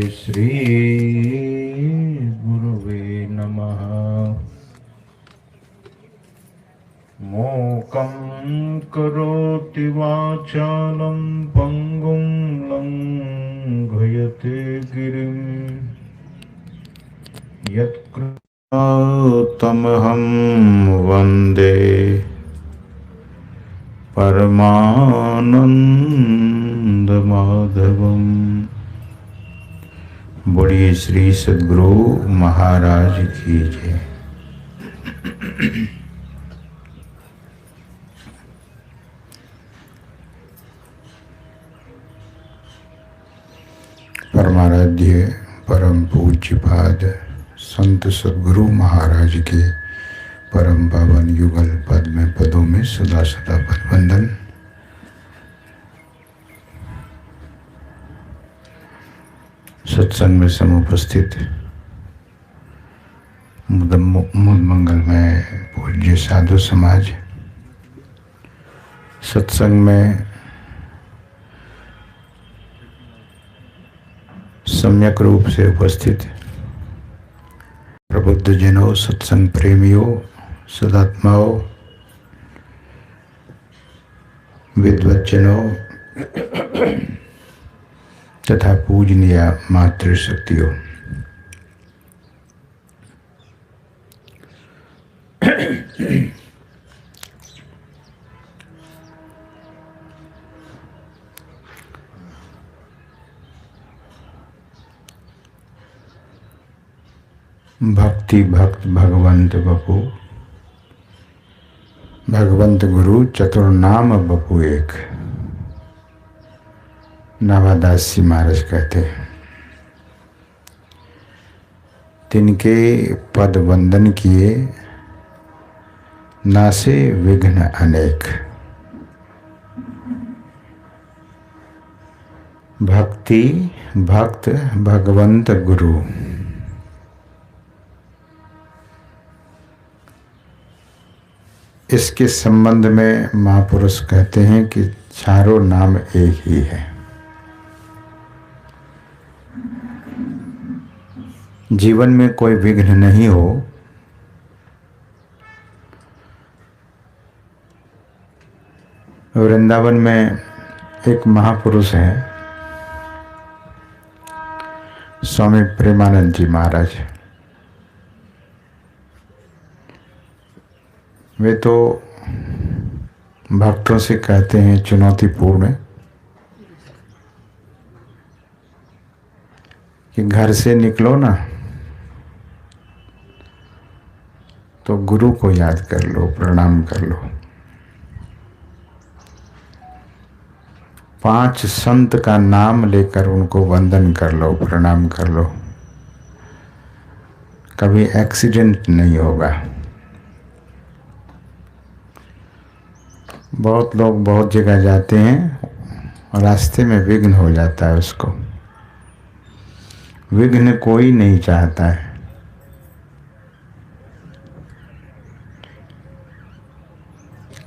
श्री गुरुवे नमः। मूकं करोति वाचालं पंगुं लंघयते गिरिं यत्कृपातमहं वन्दे परमानंदमाधवम्। बोलिए श्री सद्गुरु महाराज की जय। परमाराध्य परम पूज्य पाद संत सद्गुरु महाराज के परम पावन युगल पद में पदों में सदा सदा पद वंदन। सत्संग में समुपस्थित मुद मंगलमय पूज्य साधु समाज, सत्संग में सम्यक रूप से उपस्थित प्रबुद्ध जनों, सत्संग प्रेमियों, सदात्माओं, विद्वज्जनों तथा पूजनीय मातृशक्तियों, भक्ति भक्त भगवंत बपू, भगवंत गुरु चतुर्नाम बपू एक, नावादास जी महाराज कहते हैं। तिनके पद वंदन किए, नासे विघ्न अनेक। भक्ति भक्त भगवंत गुरु, इसके संबंध में महापुरुष कहते हैं कि चारों नाम एक ही है। जीवन में कोई विघ्न नहीं हो, वृंदावन में एक महापुरुष हैं स्वामी प्रेमानंद जी महाराज। वे तो भक्तों से कहते हैं चुनौतीपूर्ण कि घर से निकलो ना तो गुरु को याद कर लो, प्रणाम कर लो। 5 संत का नाम लेकर उनको वंदन कर लो, प्रणाम कर लो, कभी एक्सीडेंट नहीं होगा। बहुत लोग बहुत जगह जाते हैं और रास्ते में विघ्न हो जाता है उसको। विघ्न कोई नहीं चाहता है।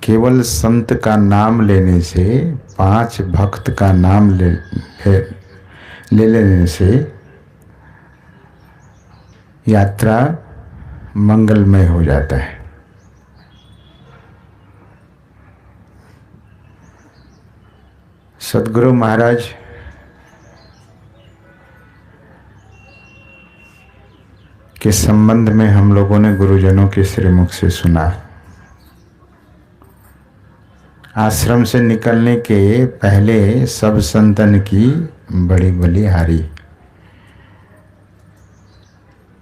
केवल संत का नाम लेने से, 5 भक्त का नाम ले लेने से यात्रा मंगलमय हो जाता है। सद्गुरु महाराज के संबंध में हम लोगों ने गुरुजनों के श्रीमुख से सुना। आश्रम से निकलने के पहले सब संतन की बड़ी बलिहारी,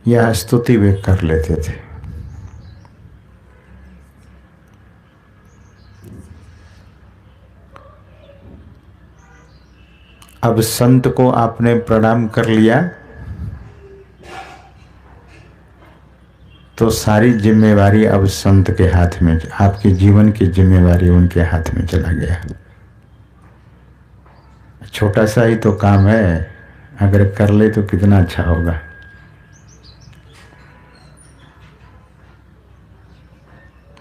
यह स्तुति वे कर लेते थे। अब संत को आपने प्रणाम कर लिया तो सारी जिम्मेवारी अब संत के हाथ में, आपके जीवन की जिम्मेवारी उनके हाथ में चला गया। छोटा सा ही तो काम है, अगर कर ले तो कितना अच्छा होगा।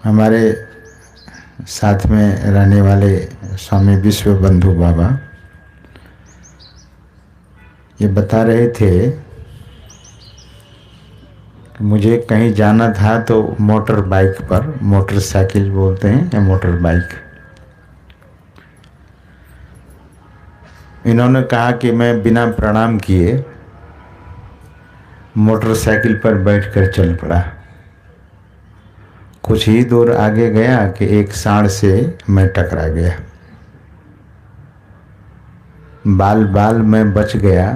हमारे साथ में रहने वाले स्वामी विश्व बंधु बाबा ये बता रहे थे कि मुझे कहीं जाना था तो मोटर बाइक पर, मोटरसाइकिल बोलते हैं या मोटर बाइक, इन्होंने कहा कि मैं बिना प्रणाम किए मोटरसाइकिल पर बैठकर चल पड़ा। कुछ ही दूर आगे गया कि एक सांड से मैं टकरा गया। बाल बाल में बच गया।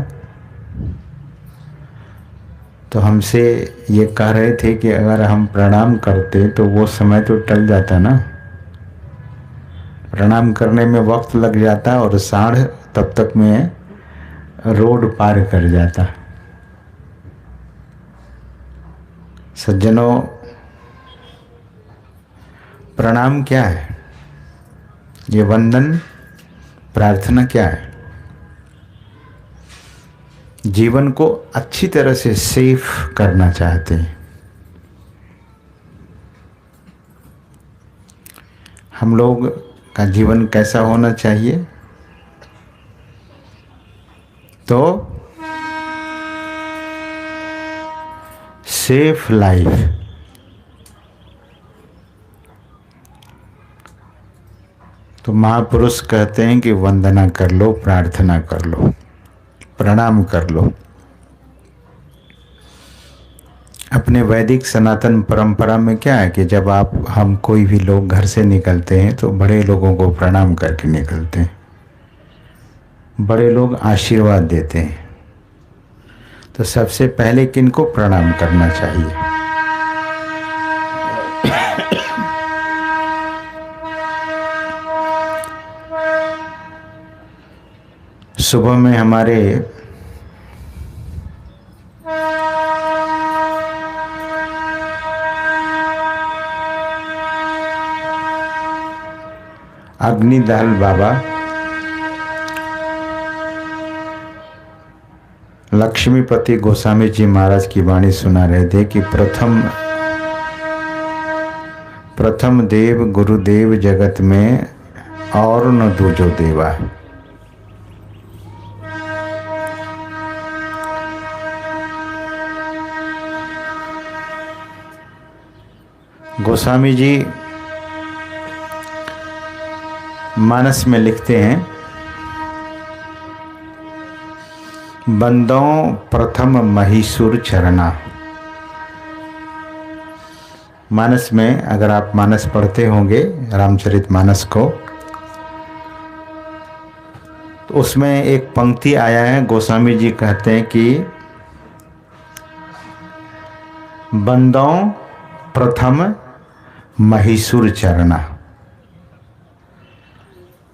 तो हमसे ये कह रहे थे कि अगर हम प्रणाम करते तो वो समय तो टल जाता ना, प्रणाम करने में वक्त लग जाता और सांड तब तक में रोड पार कर जाता। सज्जनों, प्रणाम क्या है? ये वंदन प्रार्थना क्या है? जीवन को अच्छी तरह से सेफ करना चाहते हैं। हम लोग का जीवन कैसा होना चाहिए? तो सेफ लाइफ। तो महापुरुष कहते हैं कि वंदना कर लो, प्रार्थना कर लो, प्रणाम कर लो। अपने वैदिक सनातन परंपरा में क्या है कि जब हम कोई भी लोग घर से निकलते हैं तो बड़े लोगों को प्रणाम करके निकलते हैं। बड़े लोग आशीर्वाद देते हैं। तो सबसे पहले किनको प्रणाम करना चाहिए? सुबह में हमारे अग्निदहल बाबा लक्ष्मीपति गोस्वामी जी महाराज की वाणी सुना रहे थे कि प्रथम देव गुरुदेव जगत में और न दूजो देवा। गोस्वामी जी मानस में लिखते हैं, बंदों प्रथम महिषुर चरना। मानस में, अगर आप मानस पढ़ते होंगे रामचरितमानस को, तो उसमें एक पंक्ति आया है। गोस्वामी जी कहते हैं कि बंदों प्रथम महिषुर चरना।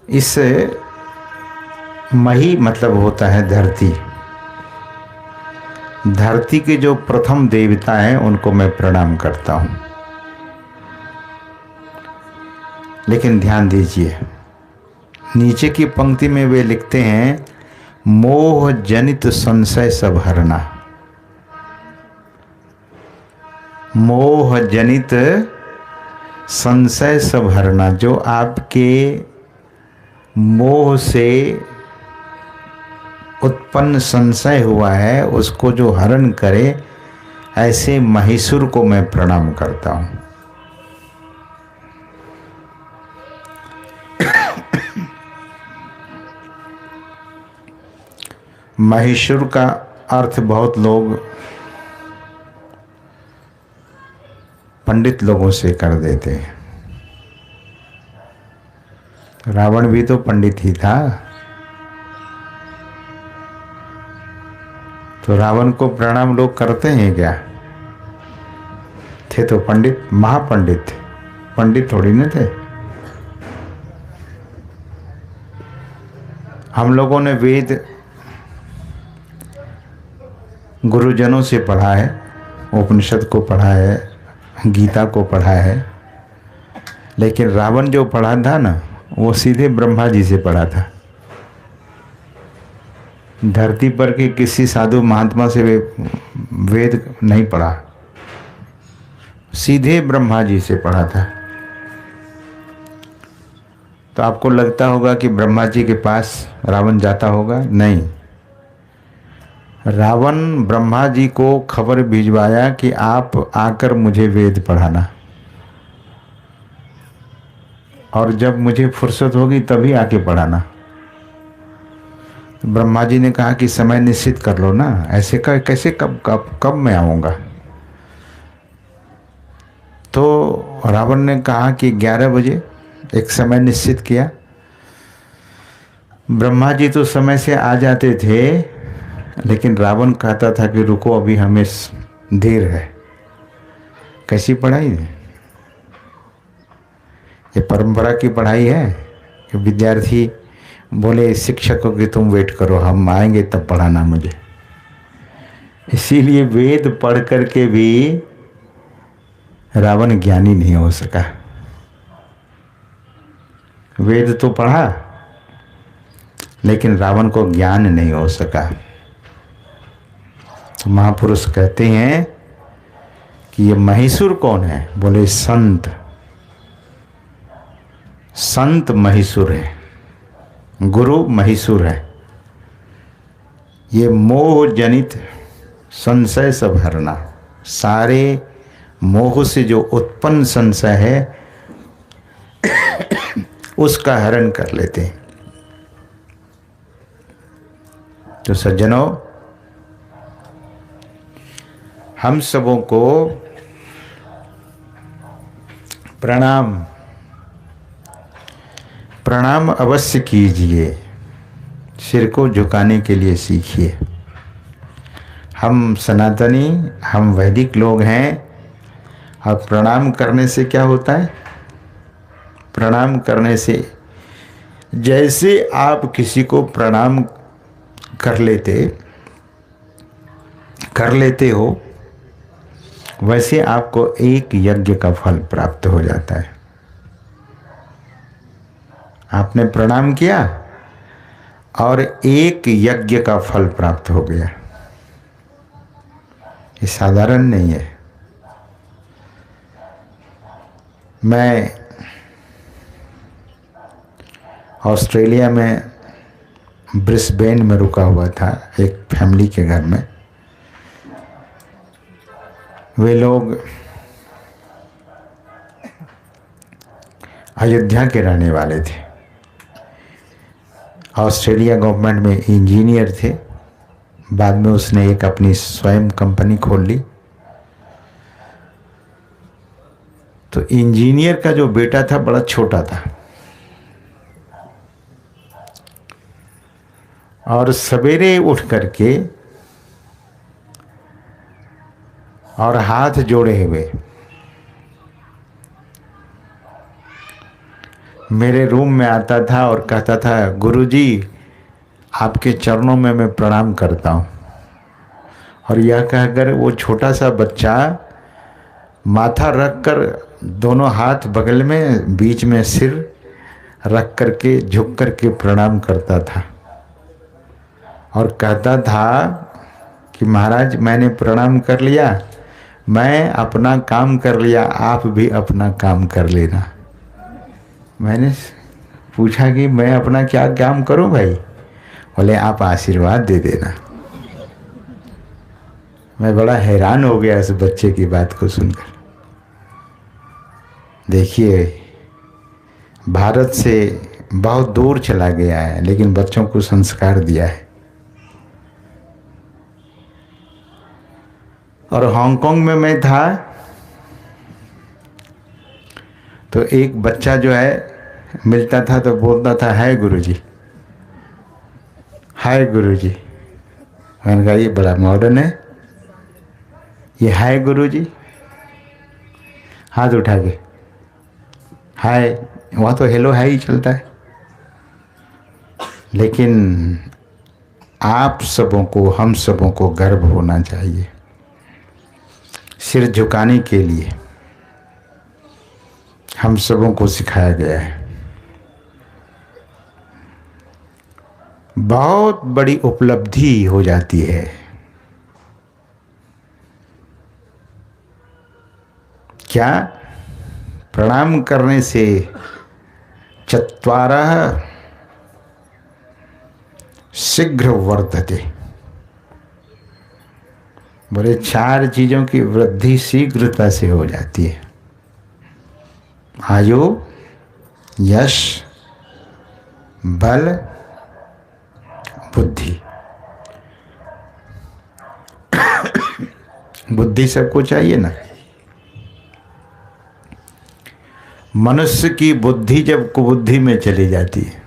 इस मही मतलब होता है धरती। धरती के जो प्रथम देवता हैं उनको मैं प्रणाम करता हूं। लेकिन ध्यान दीजिए, नीचे की पंक्ति में वे लिखते हैं, मोह जनित संशय सब हरना। मोह जनित संशय सब हरना। जो आपके मोह से उत्पन्न संशय हुआ है उसको जो हरण करे, ऐसे महिषुर को मैं प्रणाम करता हूं। महिषुर का अर्थ बहुत लोग पंडित लोगों से कर देते हैं। रावण भी तो पंडित ही था। तो रावण को प्रणाम लोग करते हैं क्या? थे तो पंडित, महापंडित थे, पंडित थोड़ी न थे। हम लोगों ने वेद गुरुजनों से पढ़ा है, उपनिषद को पढ़ा है, गीता को पढ़ा है। लेकिन रावण जो पढ़ा था ना, वो सीधे ब्रह्मा जी से पढ़ा था। धरती पर के किसी साधु महात्मा से वेद नहीं पढ़ा, सीधे ब्रह्मा जी से पढ़ा था। तो आपको लगता होगा कि ब्रह्मा जी के पास रावण जाता होगा? नहीं। रावण ब्रह्मा जी को खबर भिजवाया कि आप आकर मुझे वेद पढ़ाना, और जब मुझे फुर्सत होगी तभी आके पढ़ाना। ब्रह्मा जी ने कहा कि समय निश्चित कर लो ना, ऐसे कैसे कब कब कब मैं आऊँगा। तो रावण ने कहा कि 11 बजे एक समय निश्चित किया। ब्रह्मा जी तो समय से आ जाते थे, लेकिन रावण कहता था कि रुको अभी हमें देर है। कैसी पढ़ाई है ये? परंपरा की पढ़ाई है कि विद्यार्थी बोले शिक्षक को कि तुम वेट करो, हम आएंगे तब पढ़ाना मुझे। इसीलिए वेद पढ़ करके भी रावण ज्ञानी नहीं हो सका। वेद तो पढ़ा लेकिन रावण को ज्ञान नहीं हो सका। तो महापुरुष कहते हैं कि ये महिषुर कौन है? बोले संत। संत महिषुर है, गुरु महिषुर है। ये मोह जनित संशय सब हरना, सारे मोह से जो उत्पन्न संशय है उसका हरण कर लेते हैं। तो सज्जनों, हम सबों को प्रणाम प्रणाम अवश्य कीजिए, सिर को झुकाने के लिए सीखिए। हम सनातनी, हम वैदिक लोग हैं, और प्रणाम करने से क्या होता है? प्रणाम करने से जैसे आप किसी को प्रणाम कर लेते हो, वैसे आपको एक यज्ञ का फल प्राप्त हो जाता है। आपने प्रणाम किया और एक यज्ञ का फल प्राप्त हो गया। ये साधारण नहीं है। मैं ऑस्ट्रेलिया में ब्रिस्बेन में रुका हुआ था एक फैमिली के घर में। वे लोग अयोध्या के रहने वाले थे। ऑस्ट्रेलिया गवर्नमेंट में इंजीनियर थे। बाद में उसने एक अपनी स्वयं कंपनी खोल ली। तो इंजीनियर का जो बेटा था बड़ा छोटा था, और सवेरे उठ करके और हाथ जोड़े हुए मेरे रूम में आता था और कहता था, गुरुजी आपके चरणों में मैं प्रणाम करता हूँ। और यह कहकर वो छोटा सा बच्चा माथा रख कर, दोनों हाथ बगल में, बीच में सिर रख करके झुक करके प्रणाम करता था, और कहता था कि महाराज मैंने प्रणाम कर लिया, मैं अपना काम कर लिया, आप भी अपना काम कर लेना। मैंने पूछा कि मैं अपना क्या काम करूं भाई? बोले आप आशीर्वाद दे देना। मैं बड़ा हैरान हो गया इस बच्चे की बात को सुनकर। देखिए, भारत से बहुत दूर चला गया है, लेकिन बच्चों को संस्कार दिया है। और हांगकांग में मैं था, तो एक बच्चा जो है मिलता था तो बोलता था, हाय गुरुजी, हाय गुरुजी। मैंने कहा ये बड़ा मॉडर्न है, ये हाय गुरुजी, हाथ उठा के हाय। वहाँ तो हेलो हाय ही चलता है। लेकिन आप सबों को, हम सबों को गर्व होना चाहिए। सिर झुकाने के लिए हम सबों को सिखाया गया है। बहुत बड़ी उपलब्धि हो जाती है। क्या? प्रणाम करने से चत्वारः शीघ्र वर्धते। बोले 4 चीजों की वृद्धि शीघ्रता से हो जाती है। आयु, यश, बल, बुद्धि। बुद्धि सबको चाहिए ना। मनुष्य की बुद्धि जब कुबुद्धि में चली जाती है।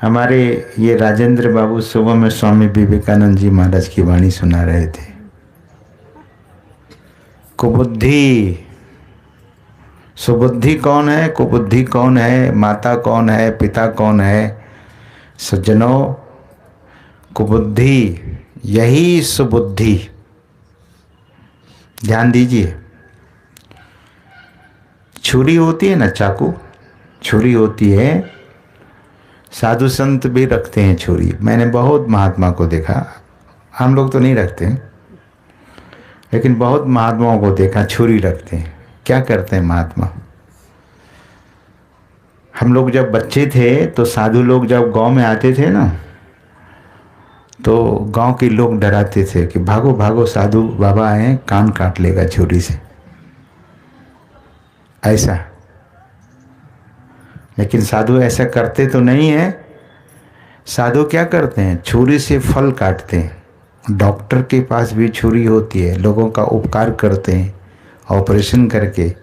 हमारे ये राजेंद्र बाबू सुबह में स्वामी विवेकानंद जी महाराज की वाणी सुना रहे थे। कुबुद्धि, सुबुद्धि कौन है, कुबुद्धि कौन है, माता कौन है, पिता कौन है? सज्जनों, कुबुद्धि यही सुबुद्धि। ध्यान दीजिए, छुरी होती है ना, चाकू, छुरी होती है। साधु संत भी रखते हैं छुरी। मैंने बहुत महात्मा को देखा, हम लोग तो नहीं रखते, लेकिन बहुत महात्माओं को देखा छुरी रखते हैं। क्या करते हैं महात्मा? हम लोग जब बच्चे थे तो साधु लोग जब गांव में आते थे ना, तो गांव के लोग डराते थे कि भागो भागो, साधु बाबा आए, कान काट लेगा छुरी से, ऐसा। लेकिन साधु ऐसा करते तो नहीं है। साधु क्या करते हैं? छुरी से फल काटते हैं। डॉक्टर के पास भी छुरी होती है, लोगों का उपकार करते हैं ऑपरेशन करके।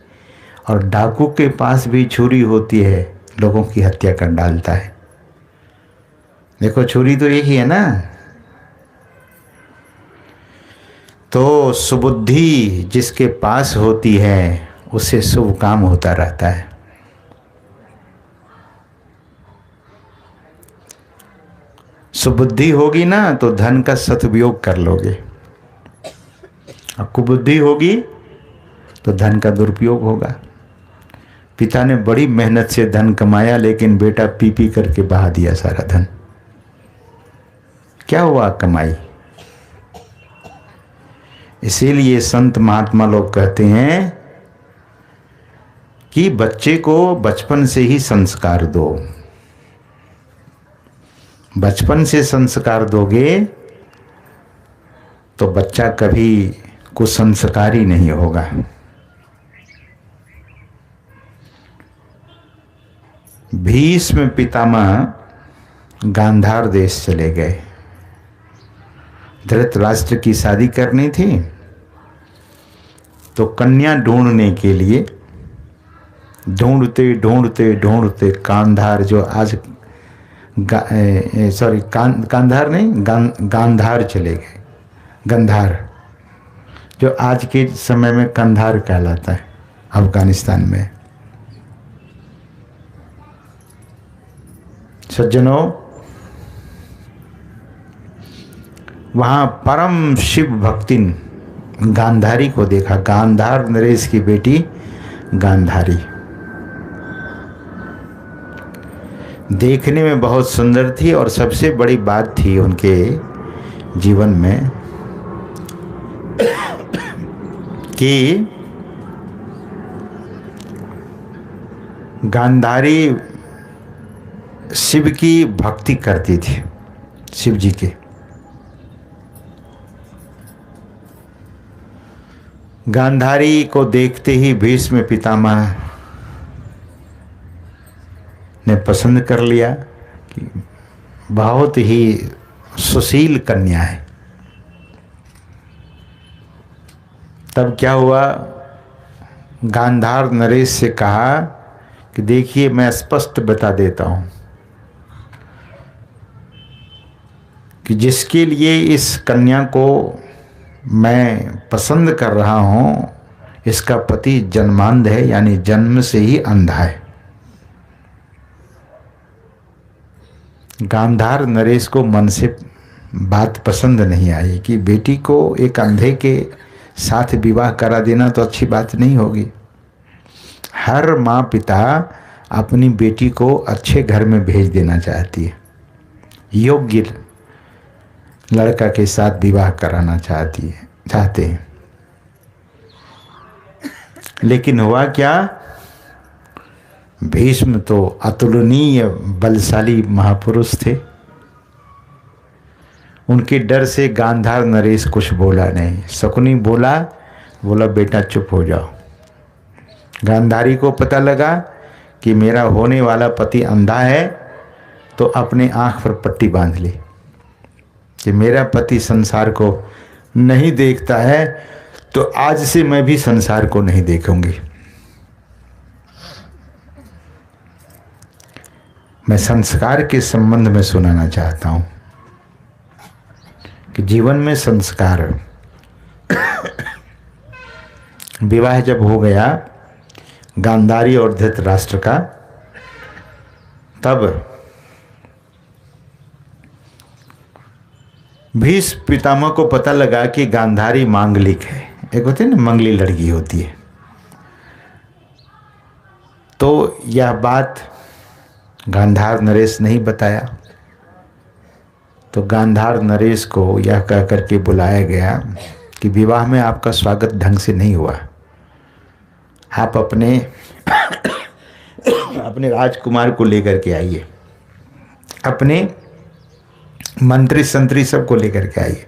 और डाकू के पास भी छुरी होती है, लोगों की हत्या कर डालता है। देखो, छुरी तो एक ही है ना। तो सुबुद्धि जिसके पास होती है, उससे शुभ काम होता रहता है। सुबुद्धि होगी ना तो धन का सदुपयोग कर लोगे, और कुबुद्धि होगी तो धन का दुरुपयोग होगा। पिता ने बड़ी मेहनत से धन कमाया, लेकिन बेटा पी पी करके बहा दिया सारा धन। क्या हुआ कमाई? इसीलिए संत महात्मा लोग कहते हैं कि बच्चे को बचपन से ही संस्कार दो। बचपन से संस्कार दोगे तो बच्चा कभी कुसंस्कारी नहीं होगा। भीष्म पितामह गांधार देश चले गए। धृतराष्ट्र की शादी करनी थी, तो कन्या ढूंढने के लिए ढूंढते ढूंढते ढूंढते गांधार, जो आज गांधार नहीं, गांधार चले गए। गंधार, जो आज के समय में कंधार कहलाता है, अफगानिस्तान में। सज्जनों, वहां परम शिव भक्तिन गांधारी को देखा। गांधार नरेश की बेटी गांधारी देखने में बहुत सुंदर थी, और सबसे बड़ी बात थी उनके जीवन में कि गांधारी शिव की भक्ति करती थी, शिव जी के। गांधारी को देखते ही भीष्म पितामह ने पसंद कर लिया कि बहुत ही सुशील कन्या है। तब क्या हुआ? गांधार नरेश से कहा कि देखिए, मैं स्पष्ट बता देता हूं कि जिसके लिए इस कन्या को मैं पसंद कर रहा हूं, इसका पति जन्मांध है, यानी जन्म से ही अंधा है। गांधार नरेश को मन से बात पसंद नहीं आई कि बेटी को एक अंधे के साथ विवाह करा देना तो अच्छी बात नहीं होगी। हर माँ पिता अपनी बेटी को अच्छे घर में भेज देना चाहती है, योग्य लड़का के साथ विवाह कराना चाहते हैं। लेकिन हुआ क्या? भीष्म तो अतुलनीय बलशाली महापुरुष थे। उनके डर से गांधार नरेश कुछ बोला नहीं। शकुनी बोला बेटा चुप हो जाओ। गांधारी को पता लगा कि मेरा होने वाला पति अंधा है, तो अपने आंख पर पट्टी बांध ली कि मेरा पति संसार को नहीं देखता है, तो आज से मैं भी संसार को नहीं देखूंगी। मैं संस्कार के संबंध में सुनाना चाहता हूं कि जीवन में संस्कार। विवाह जब हो गया गांधारी और धृतराष्ट्र का, तब भीष्म पितामह को पता लगा कि गांधारी मांगलिक है। एक होती है ना, मंगली लड़की होती है। तो यह बात गांधार नरेश नहीं बताया। तो गांधार नरेश को यह कह करके बुलाया गया कि विवाह में आपका स्वागत ढंग से नहीं हुआ। आप अपने राजकुमार को लेकर के आइए, अपने मंत्री संतरी सबको लेकर के आइए।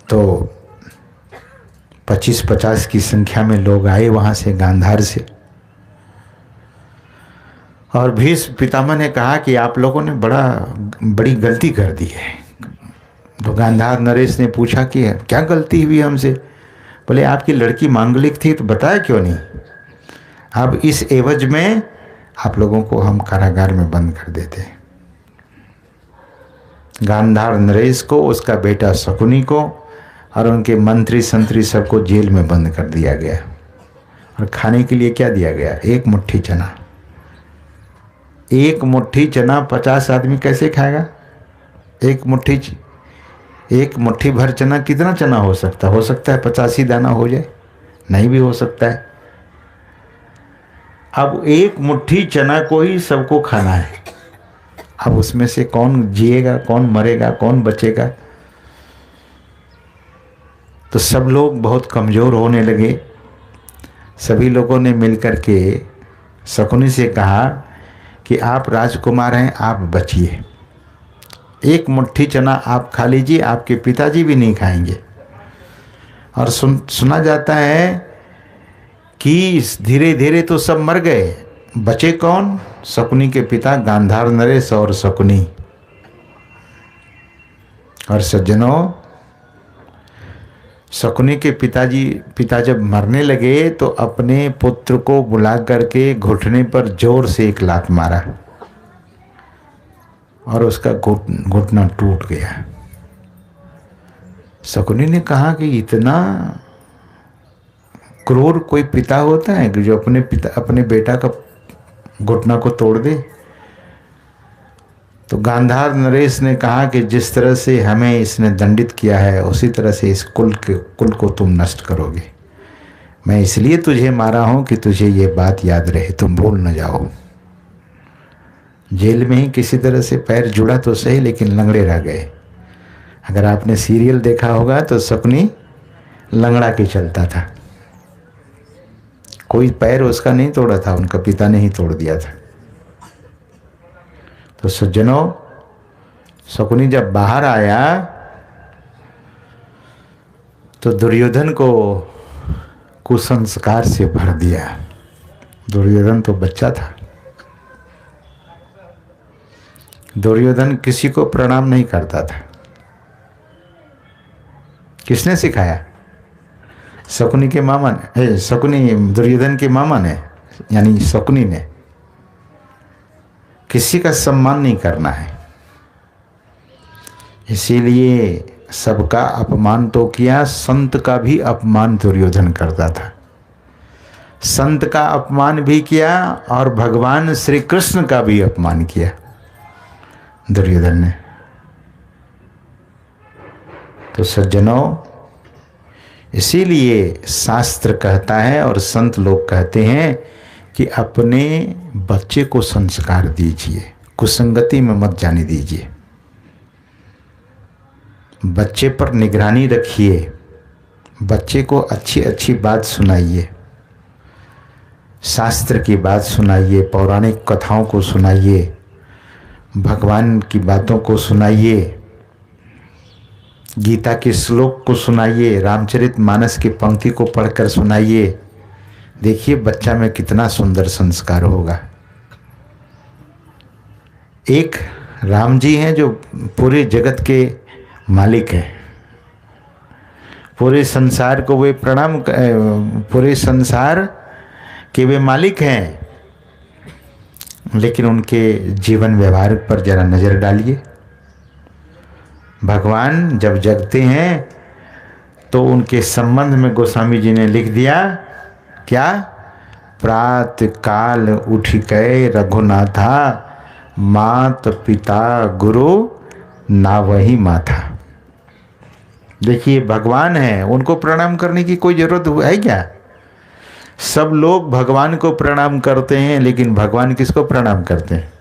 तो 25-50 की संख्या में लोग आए वहां से, गांधार से। और भीष्म पितामह ने कहा कि आप लोगों ने बड़ी गलती कर दी है। तो गांधार नरेश ने पूछा कि क्या गलती हुई हमसे? बोले आपकी लड़की मांगलिक थी, तो बताया क्यों नहीं? अब इस एवज में आप लोगों को हम कारागार में बंद कर देते हैं। गांधार नरेश को, उसका बेटा शकुनी को और उनके मंत्री संतरी सबको जेल में बंद कर दिया गया। और खाने के लिए क्या दिया गया? एक मुट्ठी चना। एक मुट्ठी चना 50 आदमी कैसे खाएगा? एक मुट्ठी भर चना कितना चना हो सकता है? 85 दाना हो जाए, नहीं भी हो सकता है। अब एक मुट्ठी चना को ही सबको खाना है। अब उसमें से कौन जिएगा, कौन मरेगा, कौन बचेगा? तो सब लोग बहुत कमजोर होने लगे। सभी लोगों ने मिलकर के शकुनी से कहा कि आप राजकुमार हैं, आप बचिए। एक मुट्ठी चना आप खा लीजिए, आपके पिताजी भी नहीं खाएंगे। और सुना जाता है कि धीरे धीरे तो सब मर गए, बचे कौन? शकुनी के पिता गांधार नरेश और शकुनी। और सज्जनों, शकुनी के पिता जब मरने लगे तो अपने पुत्र को बुला करके घुटने पर जोर से एक लात मारा और उसका घुटना टूट गया। शकुनी ने कहा कि इतना क्रूर कोई पिता होता है कि जो अपने बेटा का घुटना को तोड़ दे? तो गांधार नरेश ने कहा कि जिस तरह से हमें इसने दंडित किया है, उसी तरह से इस कुल को तुम नष्ट करोगे। मैं इसलिए तुझे मारा हूं कि तुझे ये बात याद रहे, तुम भूल न जाओ। जेल में ही किसी तरह से पैर जुड़ा तो सही, लेकिन लंगड़े रह गए। अगर आपने सीरियल देखा होगा तो शकुनी लंगड़ा के चलता था, कोई पैर उसका नहीं तोड़ा था, उनका पिता ने ही तोड़ दिया था। तो सज्जनों, शकुनी जब बाहर आया तो दुर्योधन को कुसंस्कार से भर दिया। दुर्योधन तो बच्चा था। दुर्योधन किसी को प्रणाम नहीं करता था। किसने सिखाया? शकुनी के मामा ने, दुर्योधन के मामा ने, यानी शकुनी ने। किसी का सम्मान नहीं करना है। इसीलिए सबका अपमान तो किया, संत का भी अपमान दुर्योधन करता था। संत का अपमान भी किया और भगवान श्री कृष्ण का भी अपमान किया दुर्योधन ने। तो सज्जनों, इसीलिए शास्त्र कहता है और संत लोग कहते हैं कि अपने बच्चे को संस्कार दीजिए, कुसंगति में मत जाने दीजिए। बच्चे पर निगरानी रखिए, बच्चे को अच्छी अच्छी बात सुनाइए, शास्त्र की बात सुनाइए, पौराणिक कथाओं को सुनाइए, भगवान की बातों को सुनाइए, गीता के श्लोक को सुनाइए, रामचरितमानस की पंक्ति को पढ़कर सुनाइए। देखिए बच्चा में कितना सुंदर संस्कार होगा। एक राम जी हैं जो पूरे जगत के मालिक हैं, पूरे संसार को वे प्रणाम, पूरे संसार के वे मालिक हैं, लेकिन उनके जीवन व्यवहार पर जरा नजर डालिए। भगवान जब जगते हैं तो उनके संबंध में गोस्वामी जी ने लिख दिया क्या, प्रात काल उठ गए रघुनाथा, मात पिता गुरु ना वही माथा। देखिए भगवान है, उनको प्रणाम करने की कोई जरूरत है क्या? सब लोग भगवान को प्रणाम करते हैं, लेकिन भगवान किसको प्रणाम करते हैं?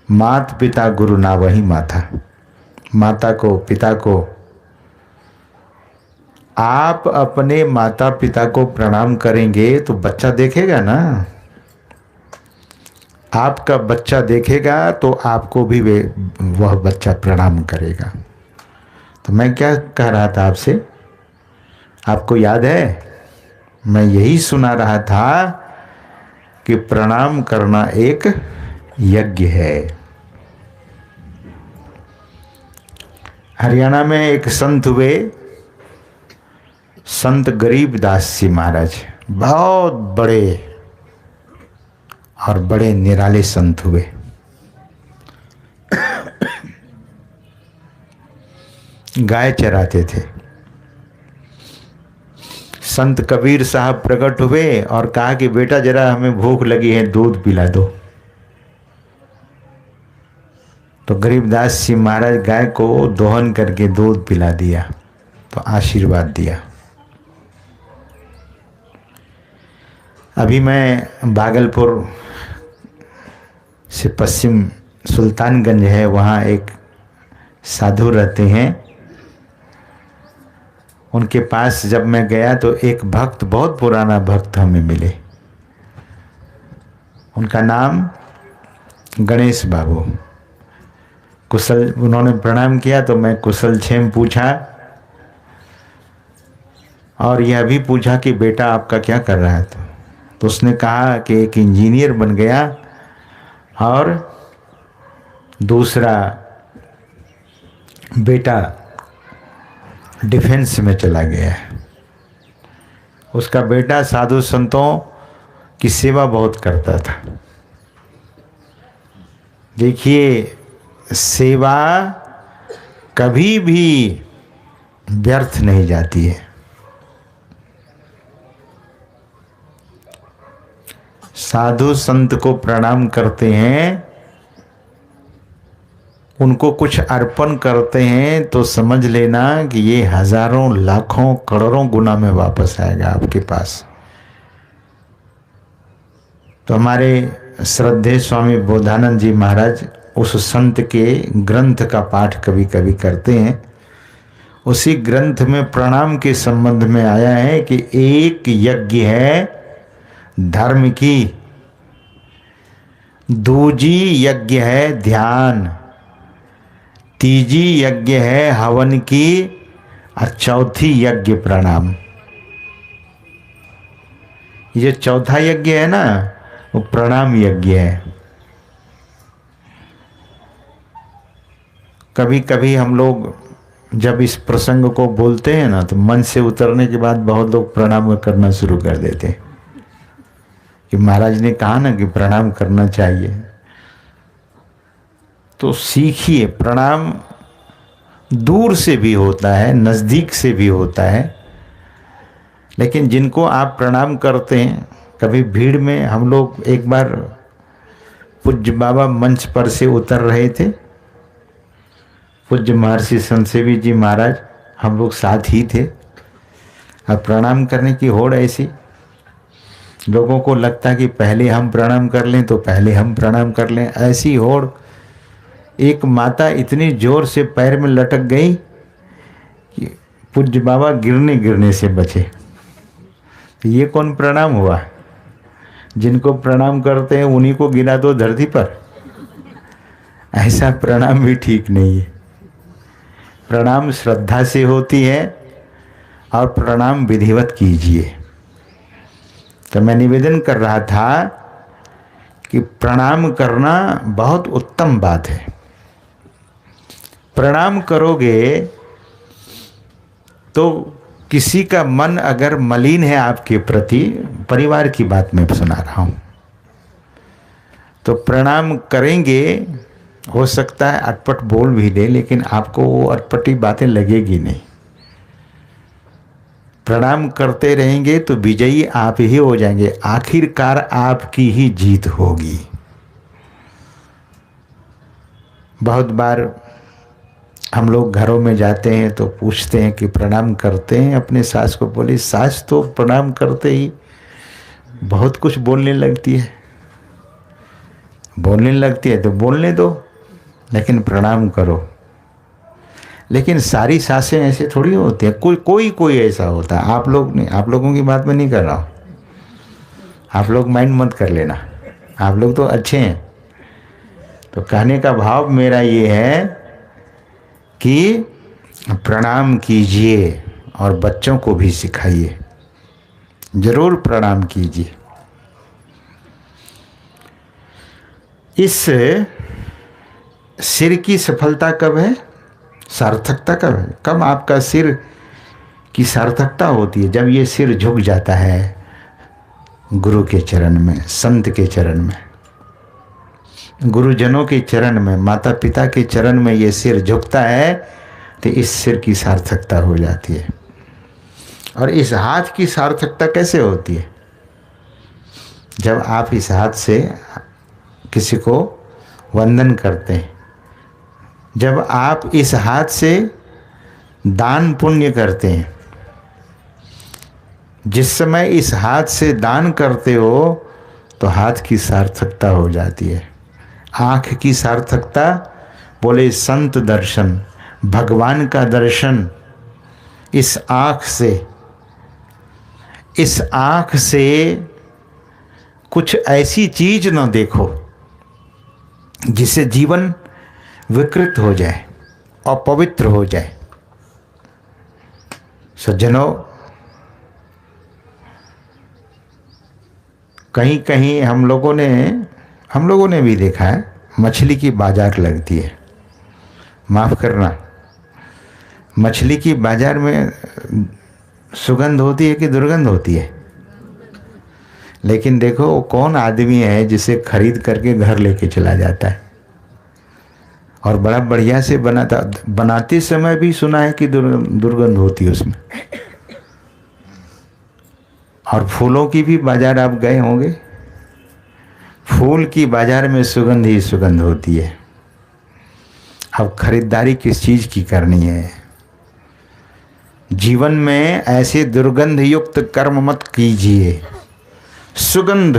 मात पिता गुरु ना वही माथा। माता को, पिता को। आप अपने माता पिता को प्रणाम करेंगे तो बच्चा देखेगा ना, आपका बच्चा देखेगा तो आपको भी वह बच्चा प्रणाम करेगा। तो मैं क्या कह रहा था आपसे, आपको याद है? मैं यही सुना रहा था कि प्रणाम करना एक यज्ञ है। हरियाणा में एक संत हुए, संत गरीबदास जी महाराज, बहुत बड़े और बड़े निराले संत हुए। गाय चराते थे। संत कबीर साहब प्रकट हुए और कहा कि बेटा जरा हमें भूख लगी है, दूध पिला दो। तो गरीबदास जी महाराज गाय को दोहन करके दूध पिला दिया, तो आशीर्वाद दिया। अभी मैं भागलपुर से पश्चिम सुल्तानगंज है, वहाँ एक साधु रहते हैं। उनके पास जब मैं गया तो एक भक्त, बहुत पुराना भक्त हमें मिले। उनका नाम गणेश बाबू। कुशल, उन्होंने प्रणाम किया तो मैं कुशल क्षेम पूछा और यह भी पूछा कि बेटा आपका क्या कर रहा है। तो उसने कहा कि एक इंजीनियर बन गया और दूसरा बेटा डिफेंस में चला गया है। उसका बेटा साधु संतों की सेवा बहुत करता था। देखिए सेवा कभी भी व्यर्थ नहीं जाती है। साधु संत को प्रणाम करते हैं, उनको कुछ अर्पण करते हैं तो समझ लेना कि ये हजारों लाखों करोड़ों गुना में वापस आएगा आपके पास। तो हमारे श्रद्धेय स्वामी बोधानंद जी महाराज उस संत के ग्रंथ का पाठ कभी कभी करते हैं। उसी ग्रंथ में प्रणाम के संबंध में आया है कि एक यज्ञ है धर्म की, दूजी यज्ञ है ध्यान, तीजी यज्ञ है हवन की, और चौथी यज्ञ प्रणाम। ये चौथा यज्ञ है ना, वो प्रणाम यज्ञ है। कभी कभी हम लोग जब इस प्रसंग को बोलते हैं ना, तो मन से उतरने के बाद बहुत लोग प्रणाम करना शुरू कर देते हैं कि महाराज ने कहा ना कि प्रणाम करना चाहिए। तो सीखिए, प्रणाम दूर से भी होता है, नज़दीक से भी होता है। लेकिन जिनको आप प्रणाम करते हैं, कभी भीड़ में हम लोग एक बार पूज्य बाबा मंच पर से उतर रहे थे, पूज्य महर्षि संतसेवी जी महाराज, हम लोग साथ ही थे। अब प्रणाम करने की होड़ ऐसी, लोगों को लगता कि पहले हम प्रणाम कर लें तो पहले हम प्रणाम कर लें, ऐसी होड़। एक माता इतनी जोर से पैर में लटक गई कि पूज्य बाबा गिरने से बचे। तो ये कौन प्रणाम हुआ? जिनको प्रणाम करते हैं उन्हीं को गिरा दो धरती पर। ऐसा प्रणाम भी ठीक नहीं है। प्रणाम श्रद्धा से होती है और प्रणाम विधिवत कीजिए। तो मैं निवेदन कर रहा था कि प्रणाम करना बहुत उत्तम बात है। प्रणाम करोगे तो किसी का मन अगर मलिन है आपके प्रति, परिवार की बात मैं सुना रहा हूं, तो प्रणाम करेंगे, हो सकता है अटपट बोल भी दे, लेकिन आपको वो अटपटी बातें लगेगी नहीं। प्रणाम करते रहेंगे तो विजयी आप ही हो जाएंगे, आखिरकार आपकी ही जीत होगी। बहुत बार हम लोग घरों में जाते हैं तो पूछते हैं कि प्रणाम करते हैं अपने सास को। बोले सास तो प्रणाम करते ही बहुत कुछ बोलने लगती है। बोलने लगती है तो बोलने दो, लेकिन प्रणाम करो। लेकिन सारी सासें ऐसे थोड़ी होती हैं, कोई ऐसा होता है। आप लोग नहीं, आप लोगों की बात मैं नहीं कर रहा हूँ, आप लोग माइंड मत कर लेना, आप लोग तो अच्छे हैं। तो कहने का भाव मेरा ये है कि प्रणाम कीजिए और बच्चों को भी सिखाइए, जरूर प्रणाम कीजिए। इस सिर की सफलता कब है, सार्थकता कब है, कब आपका सिर की सार्थकता होती है? जब ये सिर झुक जाता है गुरु के चरण में, संत के चरण में, गुरुजनों के चरण में, माता पिता के चरण में ये सिर झुकता है तो इस सिर की सार्थकता हो जाती है। और इस हाथ की सार्थकता कैसे होती है? जब आप इस हाथ से किसी को वंदन करते हैं, जब आप इस हाथ से दान पुण्य करते हैं, जिस समय इस हाथ से दान करते हो तो हाथ की सार्थकता हो जाती है। आँख की सार्थकता, बोले संत दर्शन, भगवान का दर्शन इस आँख से, इस आँख से कुछ ऐसी चीज न देखो जिससे जीवन विकृत हो जाए, अपवित्र हो जाए। सज्जनों, कहीं कहीं हम लोगों ने भी देखा है, मछली की बाजार लगती है। माफ करना, मछली की बाजार में सुगंध होती है कि दुर्गंध होती है? लेकिन देखो वो कौन आदमी है जिसे खरीद करके घर लेके चला जाता है और बड़ा बढ़िया से बनाते समय भी सुना है कि दुर्गंध होती है उसमें। और फूलों की भी बाजार आप गए होंगे, फूल की बाजार में सुगंध ही सुगंध होती है। अब खरीदारी किस चीज की करनी है? जीवन में ऐसे दुर्गंध युक्त कर्म मत कीजिए। सुगंध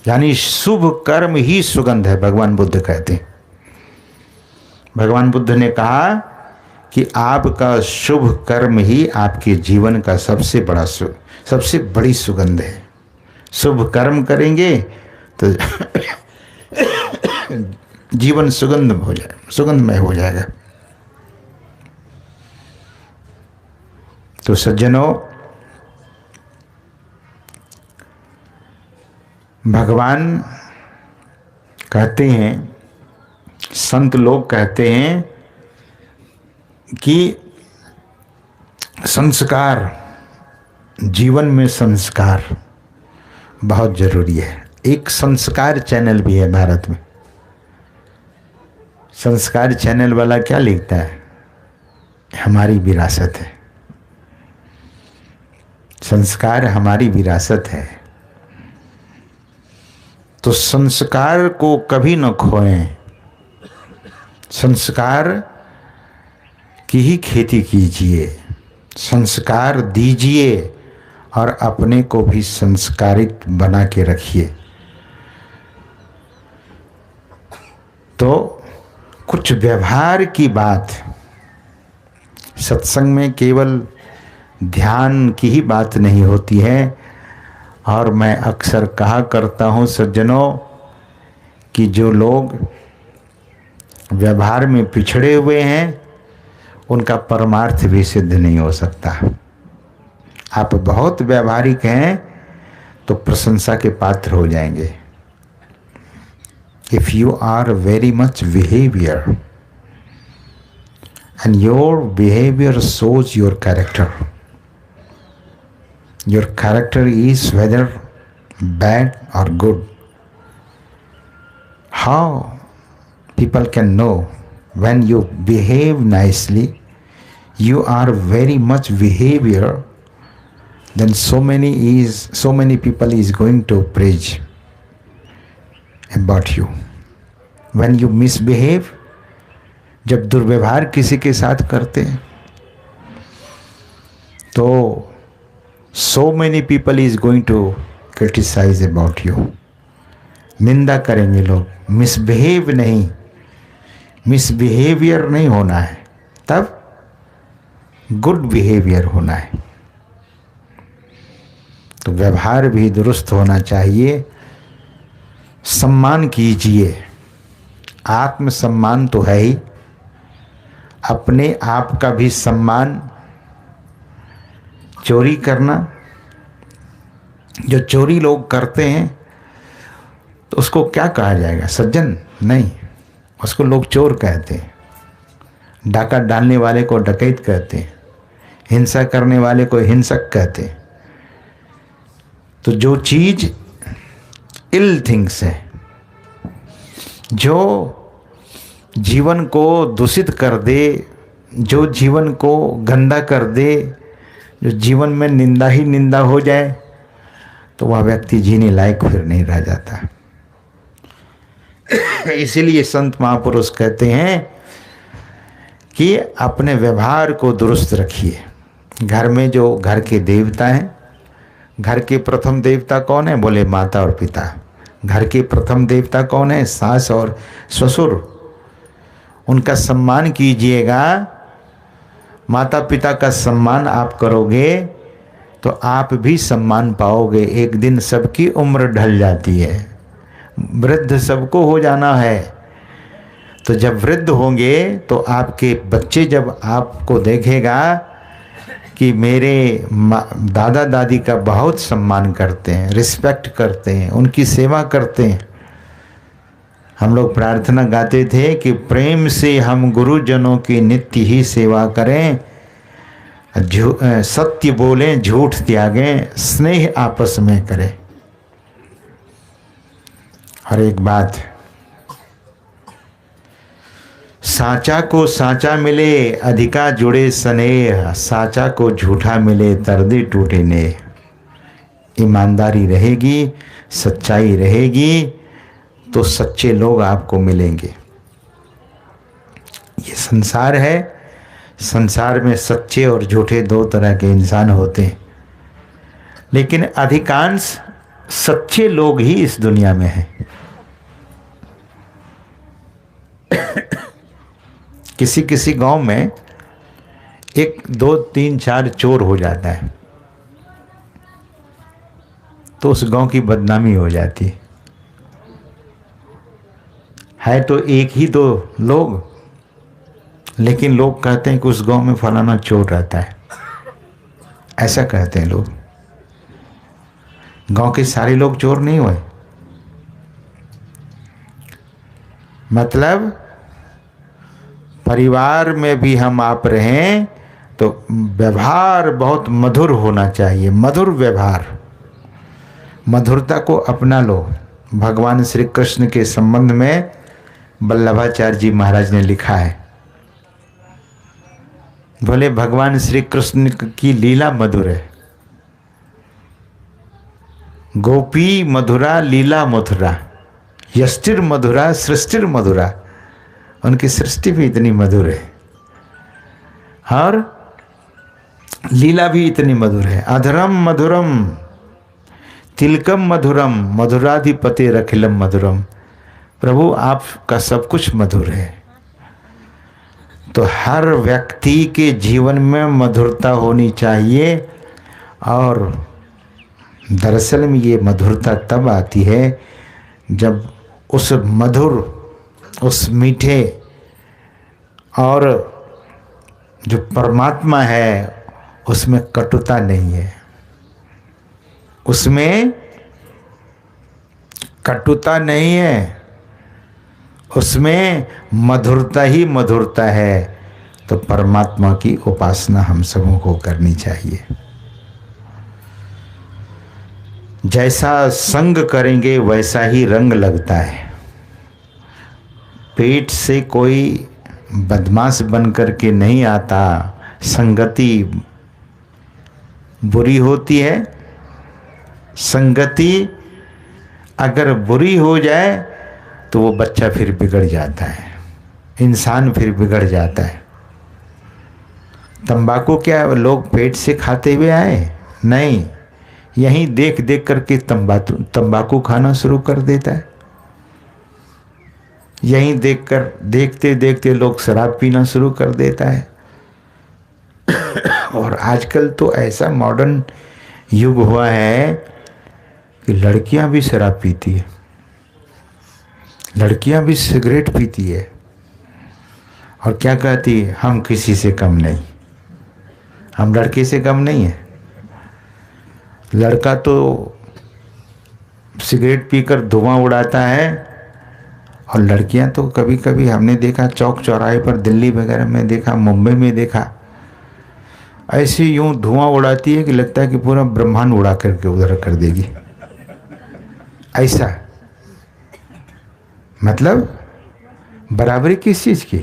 यानी शुभ कर्म ही सुगंध है, भगवान बुद्ध कहते हैं। भगवान बुद्ध ने कहा कि आपका शुभ कर्म ही आपके जीवन का सबसे बड़ी सुगंध है। शुभ कर्म करेंगे तो जीवन सुगंधमय हो जाएगा। तो सज्जनों, भगवान कहते हैं, संत लोग कहते हैं कि संस्कार, जीवन में संस्कार बहुत जरूरी है। एक संस्कार चैनल भी है भारत में। संस्कार चैनल वाला क्या लिखता है? हमारी विरासत है, संस्कार हमारी विरासत है। तो संस्कार को कभी न खोएं, संस्कार की ही खेती कीजिए, संस्कार दीजिए और अपने को भी संस्कारित बना के रखिए। तो कुछ व्यवहार की बात, सत्संग में केवल ध्यान की ही बात नहीं होती है। और मैं अक्सर कहा करता हूँ सज्जनों कि जो लोग व्यवहार में पिछड़े हुए हैं, उनका परमार्थ भी सिद्ध नहीं हो सकता। आप बहुत व्यवहारिक हैं तो प्रशंसा के पात्र हो जाएंगे। If you are very much behaviour and your behavior shows your character. Your character is whether bad or good. How people can know when you behave nicely, you are very much behavior, then so many people is going to praise about you. When you misbehave, जब दुर्व्यवहार किसी के साथ करते हैं तो so many people is going to criticize about you. निंदा करेंगे लोग। मिसबिहेव नहीं, मिसबिहेवियर नहीं होना है, तब गुड बिहेवियर होना है। तो व्यवहार भी दुरुस्त होना चाहिए। सम्मान कीजिए। आत्मसम्मान तो है ही, अपने आप का भी सम्मान। चोरी करना, जो चोरी लोग करते हैं तो उसको क्या कहा जाएगा? सज्जन? नहीं, उसको लोग चोर कहते हैं। डाका डालने वाले को डकैत कहते हैं, हिंसा करने वाले को हिंसक कहते हैं। तो जो चीज इल थिंग्स है, जो जीवन को दूषित कर दे, जो जीवन को गंदा कर दे, जो जीवन में निंदा ही निंदा हो जाए, तो वह व्यक्ति जीने लायक फिर नहीं रह जाता। इसीलिए संत महापुरुष कहते हैं कि अपने व्यवहार को दुरुस्त रखिए। घर में जो घर के देवता हैं, घर के प्रथम देवता कौन है? बोले माता और पिता। घर के प्रथम देवता कौन है? सास और ससुर। उनका सम्मान कीजिएगा। माता पिता का सम्मान आप करोगे तो आप भी सम्मान पाओगे। एक दिन सबकी उम्र ढल जाती है, वृद्ध सबको हो जाना है। तो जब वृद्ध होंगे तो आपके बच्चे जब आपको देखेगा कि मेरे दादा दादी का बहुत सम्मान करते हैं, रिस्पेक्ट करते हैं, उनकी सेवा करते हैं। हम लोग प्रार्थना गाते थे कि प्रेम से हम गुरुजनों की नित्य ही सेवा करें, सत्य बोलें, झूठ त्यागें, स्नेह आपस में करें। और एक बात, साचा को साचा मिले अधिका जुड़े स्नेह, साचा को झूठा मिले दर्दे टूटे नेह। ईमानदारी रहेगी, सच्चाई रहेगी तो सच्चे लोग आपको मिलेंगे। ये संसार है, संसार में सच्चे और झूठे दो तरह के इंसान होते हैं, लेकिन अधिकांश सच्चे लोग ही इस दुनिया में हैं। किसी किसी गांव में 1 2 3 4 चोर हो जाता है तो उस गांव की बदनामी हो जाती है। तो एक ही दो लोग, लेकिन लोग कहते हैं कि उस गांव में फलाना चोर रहता है, ऐसा कहते हैं लोग। गांव के सारे लोग चोर नहीं हुए। मतलब परिवार में भी हम आप रहें तो व्यवहार बहुत मधुर होना चाहिए। मधुर व्यवहार, मधुरता को अपना लो। भगवान श्री कृष्ण के संबंध में वल्लभाचार्य जी महाराज ने लिखा है, बोले भगवान श्री कृष्ण की लीला मधुर है। गोपी मधुरा लीला मधुरा, यष्टिर मधुरा सृष्टिर मधुरा। उनकी सृष्टि भी इतनी मधुर है और लीला भी इतनी मधुर है। अधरम मधुरम तिलकम मधुरम मधुराधिपति रखिलम मधुरम। प्रभु आपका सब कुछ मधुर है। तो हर व्यक्ति के जीवन में मधुरता होनी चाहिए। और दरअसल में ये मधुरता तब आती है जब उस मधुर, उस मीठे और जो परमात्मा है उसमें कटुता नहीं है, उसमें कटुता नहीं है, उसमें मधुरता ही मधुरता है। तो परमात्मा की उपासना हम सबों को करनी चाहिए। जैसा संग करेंगे वैसा ही रंग लगता है। पेट से कोई बदमाश बन करके नहीं आता, संगति बुरी होती है। संगति अगर बुरी हो जाए तो वो बच्चा फिर बिगड़ जाता है, इंसान फिर बिगड़ जाता है। तंबाकू क्या लोग पेट से खाते हुए आए? नहीं, यहीं देख देख करके तंबाकू खाना शुरू कर देता है। यहीं देखकर देखते देखते लोग शराब पीना शुरू कर देता है। और आजकल तो ऐसा मॉडर्न युग हुआ है कि लड़कियां भी शराब पीती है, लड़कियां भी सिगरेट पीती है, और क्या कहती है, हम किसी से कम नहीं, हम लड़के से कम नहीं है। लड़का तो सिगरेट पीकर धुआं उड़ाता है, और लड़कियां तो कभी कभी हमने देखा चौक चौराहे पर, दिल्ली वगैरह में देखा, मुंबई में देखा, ऐसे यूं धुआं उड़ाती है कि लगता है कि पूरा ब्रह्मांड उड़ा करके उधर कर देगी। ऐसा मतलब बराबरी किस चीज़ की?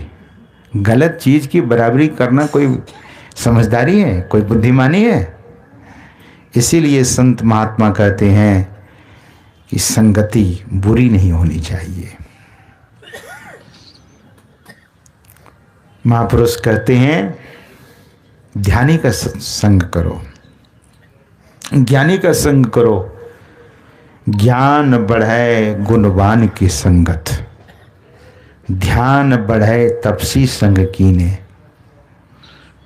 गलत चीज़ की बराबरी करना कोई समझदारी है, कोई बुद्धिमानी है? इसीलिए संत महात्मा कहते हैं कि संगति बुरी नहीं होनी चाहिए। महापुरुष कहते हैं ध्यानी का संग करो, ज्ञानी का संग करो, ज्ञान बढ़े गुणवान की संगत, ध्यान बढ़े तपसी संग कीने।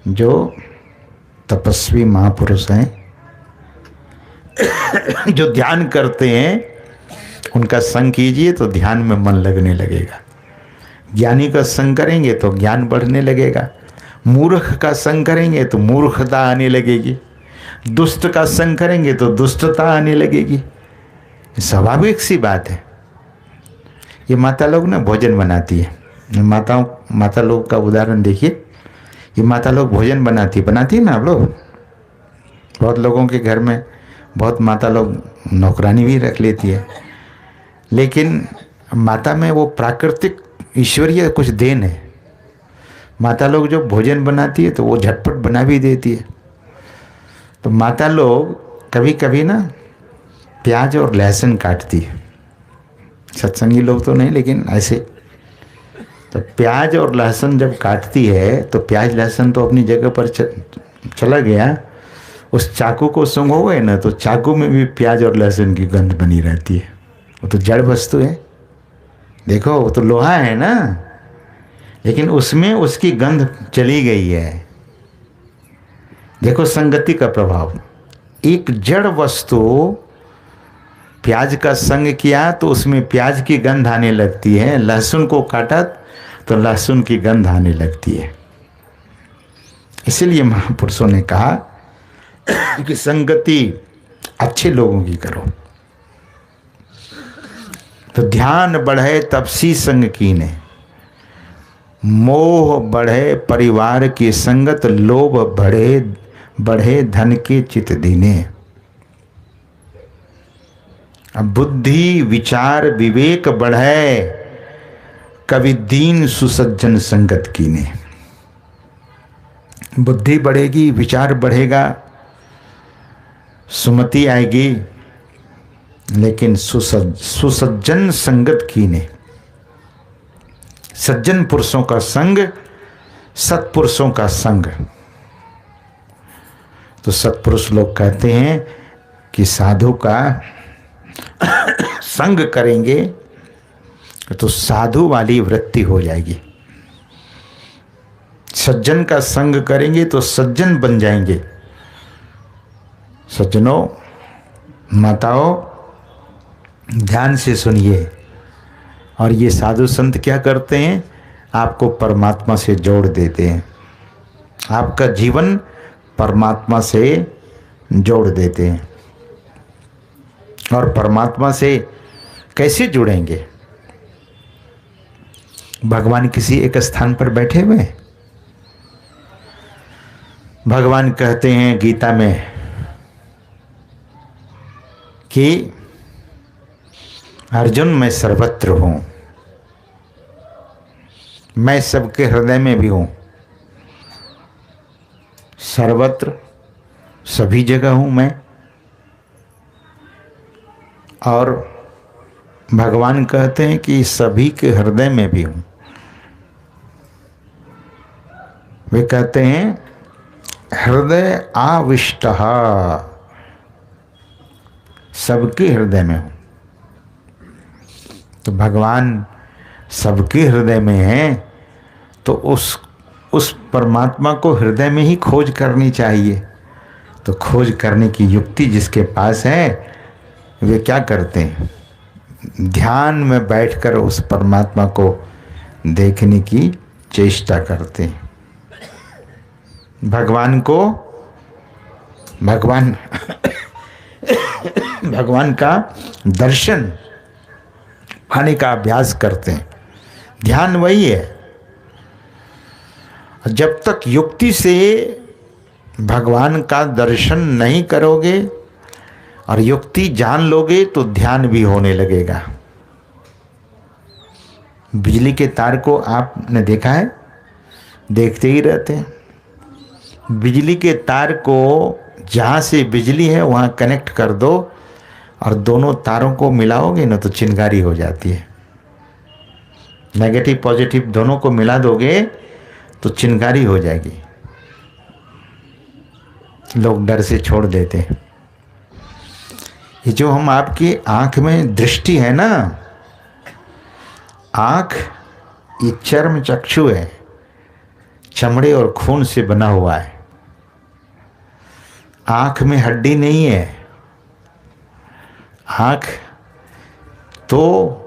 जो तपस्वी महापुरुष हैं, जो ध्यान करते हैं, उनका संग कीजिए तो ध्यान में मन लगने लगेगा। ज्ञानी का संग करेंगे तो ज्ञान बढ़ने लगेगा, मूर्ख का संग करेंगे तो मूर्खता आने लगेगी, दुष्ट का संग करेंगे तो दुष्टता आने लगेगी। स्वाभाविक सी बात है। ये माता लोग ना भोजन बनाती है, माता लोग का उदाहरण देखिए। ये माता लोग भोजन बनाती है ना। आप लोग बहुत लोगों के घर में बहुत माता लोग नौकरानी भी रख लेती है, लेकिन माता में वो प्राकृतिक ईश्वरीय कुछ देन है। माता लोग जो भोजन बनाती है तो वो झटपट बना भी देती है। तो माता लोग कभी कभी ना प्याज और लहसुन काटती है, सत्संगी लोग तो नहीं, लेकिन ऐसे। तो प्याज और लहसुन जब काटती है तो प्याज लहसुन तो अपनी जगह पर चला गया, उस चाकू को सूंघोगे ना तो चाकू में भी प्याज और लहसुन की गंध बनी रहती है। वो तो जड़ वस्तु है, देखो वो तो लोहा है ना, लेकिन उसमें उसकी गंध चली गई है। देखो संगति का प्रभाव। एक जड़ वस्तु प्याज का संग किया तो उसमें प्याज की गंध आने लगती है, लहसुन को काटा तो लहसुन की गंध आने लगती है। इसलिए महापुरुषों ने कहा कि संगति अच्छे लोगों की करो। तो ध्यान बढ़े तपसी संग कीने, मोह बढ़े परिवार की संगत, लोभ बढ़े धन के चित दीने। अब बुद्धि विचार विवेक बढ़े, कवि दीन सुसज्जन संगत कीने। बुद्धि बढ़ेगी, विचार बढ़ेगा, सुमति आएगी, लेकिन सुसज्जन संगत कीने। सज्जन पुरुषों का संग, सत्पुरुषों का संग। तो सत्पुरुष लोग कहते हैं कि साधु का संग करेंगे तो साधु वाली वृत्ति हो जाएगी, सज्जन का संग करेंगे तो सज्जन बन जाएंगे। सज्जनों, माताओं, ध्यान से सुनिए। और ये साधु संत क्या करते हैं? आपको परमात्मा से जोड़ देते हैं, आपका जीवन परमात्मा से जोड़ देते हैं। और परमात्मा से कैसे जुड़ेंगे? भगवान किसी एक स्थान पर बैठे हुए हैं। भगवान कहते हैं गीता में कि अर्जुन मैं सर्वत्र हूं, मैं सबके हृदय में भी हूं, सर्वत्र सभी जगह हूं मैं। और भगवान कहते हैं कि सभी के हृदय में भी हूं। वे कहते हैं हृदय आविष्टः, सबके हृदय में हूं। तो भगवान सबके हृदय में है, तो उस परमात्मा को हृदय में ही खोज करनी चाहिए। तो खोज करने की युक्ति जिसके पास है वे क्या करते हैं? ध्यान में बैठकर उस परमात्मा को देखने की चेष्टा करते हैं। भगवान का दर्शन पाने का अभ्यास करते हैं। ध्यान वही है। जब तक युक्ति से भगवान का दर्शन नहीं करोगे और युक्ति जान लोगे तो ध्यान भी होने लगेगा। बिजली के तार को आपने देखा है? देखते ही रहते हैं। बिजली के तार को जहाँ से बिजली है वहाँ कनेक्ट कर दो और दोनों तारों को मिलाओगे ना तो चिंगारी हो जाती है। नेगेटिव पॉजिटिव दोनों को मिला दोगे तो चिंगारी हो जाएगी। लोग डर से छोड़ देते हैं। ये जो हम आपकी आंख में दृष्टि है ना, आंख ये चर्म चक्षु है, चमड़े और खून से बना हुआ है। आंख में हड्डी नहीं है। आंख तो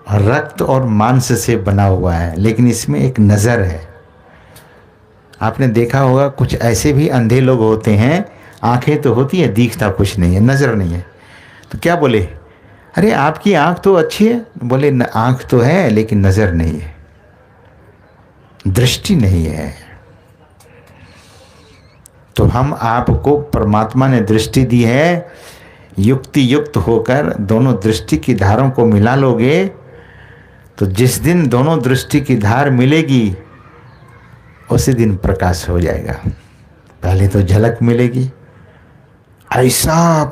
रक्त और मांस से बना हुआ है, लेकिन इसमें एक नज़र है। आपने देखा होगा कुछ ऐसे भी अंधे लोग होते हैं, आंखें तो होती है, दिखता कुछ नहीं है, नज़र नहीं है। तो क्या बोले, अरे आपकी आंख तो अच्छी है। बोले आंख तो है लेकिन नज़र नहीं है, दृष्टि नहीं है। तो हम आपको परमात्मा ने दृष्टि दी है, युक्ति युक्त होकर दोनों दृष्टि की धारों को मिला लोगे तो जिस दिन दोनों दृष्टि की धार मिलेगी उसी दिन प्रकाश हो जाएगा। पहले तो झलक मिलेगी, ऐसा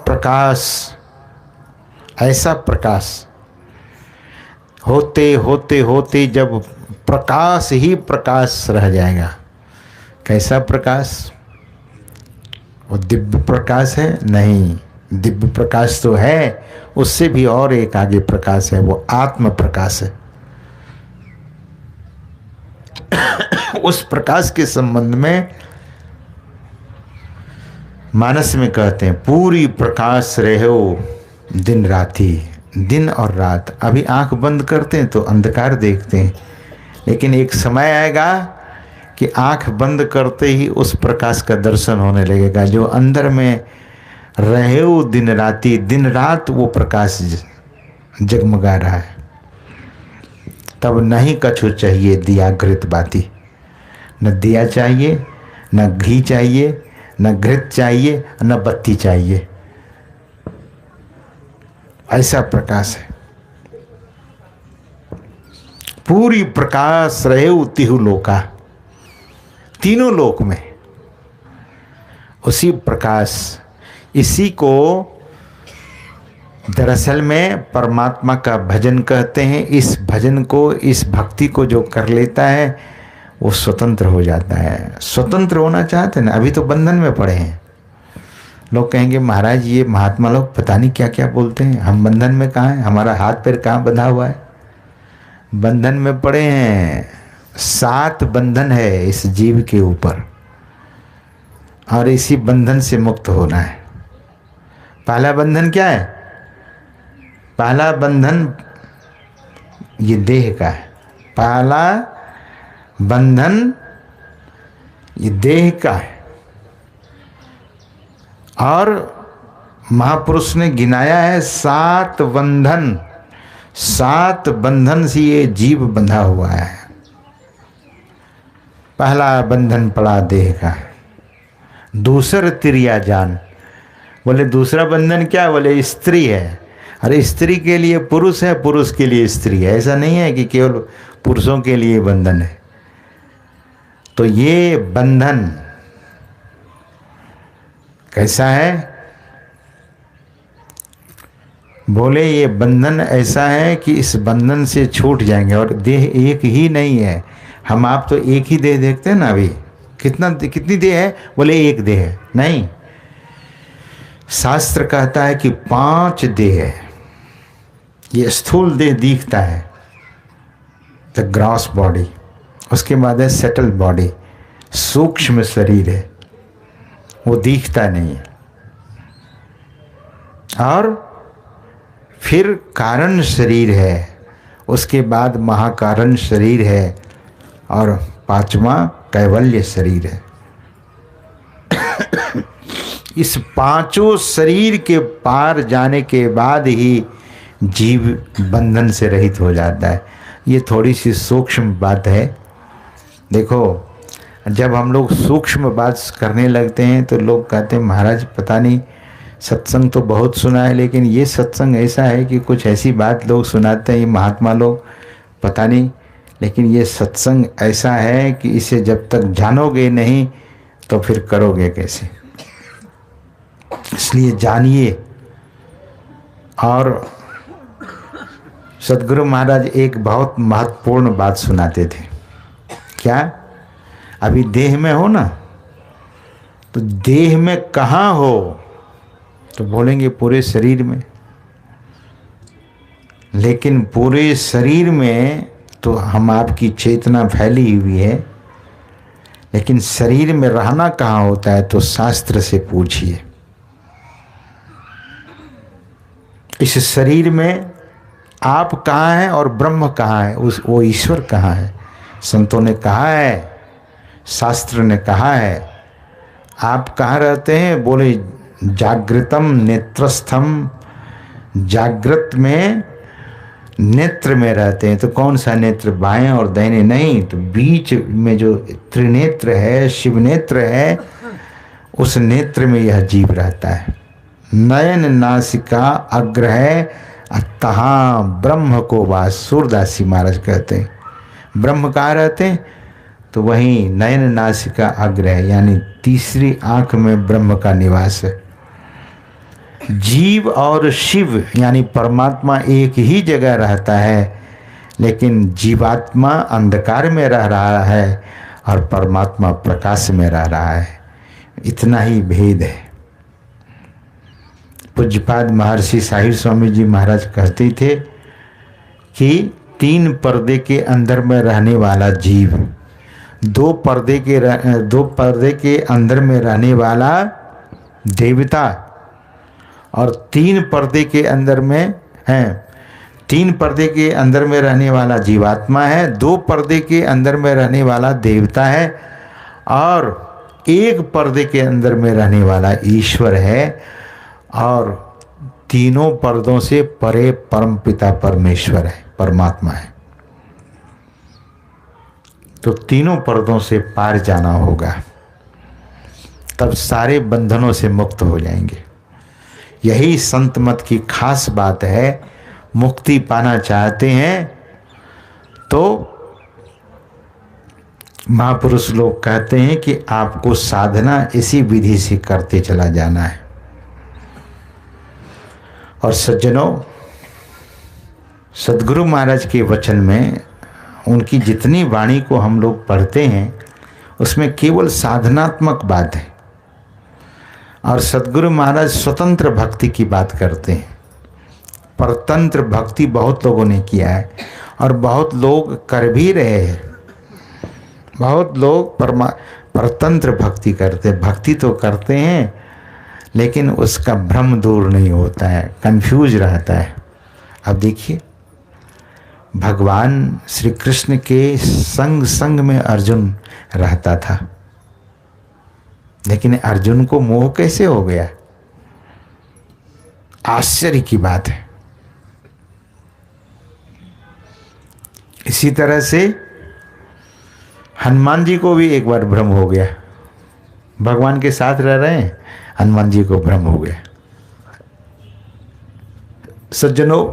प्रकाश होते होते होते जब प्रकाश ही प्रकाश रह जाएगा। कैसा प्रकाश? वो दिव्य प्रकाश है? नहीं, दिव्य प्रकाश तो है, उससे भी और एक आगे प्रकाश है, वो आत्म प्रकाश है। उस प्रकाश के संबंध में मानस में कहते हैं पूरी प्रकाश रहो दिन राती, दिन और रात। अभी आंख बंद करते हैं तो अंधकार देखते हैं, लेकिन एक समय आएगा कि आंख बंद करते ही उस प्रकाश का दर्शन होने लगेगा जो अंदर में रहे दिन राती। दिन रात वो प्रकाश जगमगा रहा है। तब नहीं कछु चाहिए दिया घृत बाती। न दिया चाहिए, न घी चाहिए, न घृत चाहिए, न बत्ती चाहिए। ऐसा प्रकाश है। पूरी प्रकाश रहे तिहु लोका, तीनों लोक में उसी प्रकाश। इसी को दरअसल में परमात्मा का भजन कहते हैं। इस भजन को, इस भक्ति को जो कर लेता है वो स्वतंत्र हो जाता है। स्वतंत्र होना चाहते हैं ना, अभी तो बंधन में पड़े हैं। लोग कहेंगे महाराज ये महात्मा लोग पता नहीं क्या क्या बोलते हैं, हम बंधन में कहाँ हैं, हमारा हाथ पैर कहाँ बंधा हुआ है। बंधन में पड़े हैं। 7 बंधन है इस जीव के ऊपर और इसी बंधन से मुक्त होना है। पहला बंधन क्या है? पहला बंधन ये देह का है। पहला बंधन ये देह का है। और महापुरुष ने गिनाया है 7 बंधन, 7 बंधन से ये जीव बंधा हुआ है। पहला बंधन पड़ा देह का, दूसर तिरिया जान। बोले दूसरा बंधन क्या? बोले स्त्री है। अरे स्त्री के लिए पुरुष है, पुरुष के लिए स्त्री है, ऐसा नहीं है कि केवल पुरुषों के लिए बंधन है। तो ये बंधन कैसा है? बोले ये बंधन ऐसा है कि इस बंधन से छूट जाएंगे। और देह एक ही नहीं है, हम आप तो एक ही देह देखते हैं ना। अभी कितनी देह है? बोले एक देह है। नहीं, शास्त्र कहता है कि 5 देह है। ये स्थूल देह दिखता है, द ग्रॉस बॉडी। उसके बाद है सेटल बॉडी, सूक्ष्म शरीर है, वो दिखता नहीं है। और फिर कारण शरीर है, उसके बाद महाकारण शरीर है, और 5वां कैवल्य शरीर है। इस 5 शरीर के पार जाने के बाद ही जीव बंधन से रहित हो जाता है। ये थोड़ी सी सूक्ष्म बात है। देखो, जब हम लोग सूक्ष्म बात करने लगते हैं तो लोग कहते हैं महाराज पता नहीं, सत्संग तो बहुत सुना है, लेकिन ये सत्संग ऐसा है कि कुछ ऐसी बात लोग सुनाते हैं ये महात्मा लोग, पता नहीं। लेकिन ये सत्संग ऐसा है कि इसे जब तक जानोगे नहीं तो फिर करोगे कैसे। इसलिए जानिए। और सद्गुरु महाराज एक बहुत महत्वपूर्ण बात सुनाते थे। क्या? अभी देह में हो ना, तो देह में कहाँ हो? तो बोलेंगे पूरे शरीर में। लेकिन पूरे शरीर में तो हम आपकी चेतना फैली हुई है, लेकिन शरीर में रहना कहाँ होता है? तो शास्त्र से पूछिए। इस शरीर में आप कहाँ हैं और ब्रह्म कहाँ है, वो ईश्वर कहाँ है? संतों ने कहा है, शास्त्र ने कहा है। आप कहाँ रहते हैं? बोले जागृतम नेत्रस्थम, जागृत में नेत्र में रहते हैं। तो कौन सा नेत्र? बाएं और दाहिने नहीं, तो बीच में जो त्रिनेत्र है, शिव नेत्र है, उस नेत्र में यह जीव रहता है। नयन नासिका अग्र है, तहाँ ब्रह्म को वास। सूरदासी महाराज कहते हैं ब्रह्म कहाँ रहते हैं? तो वहीं नयन नासिका अग्र है, यानी तीसरी आंख में ब्रह्म का निवास है। जीव और शिव यानी परमात्मा एक ही जगह रहता है, लेकिन जीवात्मा अंधकार में रह रहा है और परमात्मा प्रकाश में रह रहा है। इतना ही भेद है। पूज्यपाद महर्षि साहिर स्वामी जी महाराज कहते थे कि 3 पर्दे के अंदर में रहने वाला जीव, 2 पर्दे के अंदर में रहने वाला देवता, और 3 पर्दे के अंदर में है, 3 पर्दे के अंदर में रहने वाला जीवात्मा है, 2 पर्दे के अंदर में रहने वाला देवता है, और 1 पर्दे के अंदर में रहने वाला ईश्वर है। और तीनों पर्दों से परे परम पिता परमेश्वर है, परमात्मा है। तो तीनों पर्दों से पार जाना होगा, तब सारे बंधनों से मुक्त हो जाएंगे। यही संत मत की खास बात है। मुक्ति पाना चाहते हैं तो महापुरुष लोग कहते हैं कि आपको साधना इसी विधि से करते चला जाना है। और सज्जनों, सद्गुरु महाराज के वचन में उनकी जितनी वाणी को हम लोग पढ़ते हैं उसमें केवल साधनात्मक बात है। और सद्गुरु महाराज स्वतंत्र भक्ति की बात करते हैं। परतंत्र भक्ति बहुत लोगों ने किया है और बहुत लोग कर भी रहे हैं। बहुत लोग परतंत्र भक्ति करते, भक्ति तो करते हैं लेकिन उसका भ्रम दूर नहीं होता है, कंफ्यूज रहता है। अब देखिए, भगवान श्री कृष्ण के संग संग में अर्जुन रहता था, लेकिन अर्जुन को मोह कैसे हो गया? आश्चर्य की बात है। इसी तरह से हनुमान जी को भी एक बार भ्रम हो गया। भगवान के साथ रह रहे हैं, हनुमान जी को भ्रम हो गया। सज्जनों,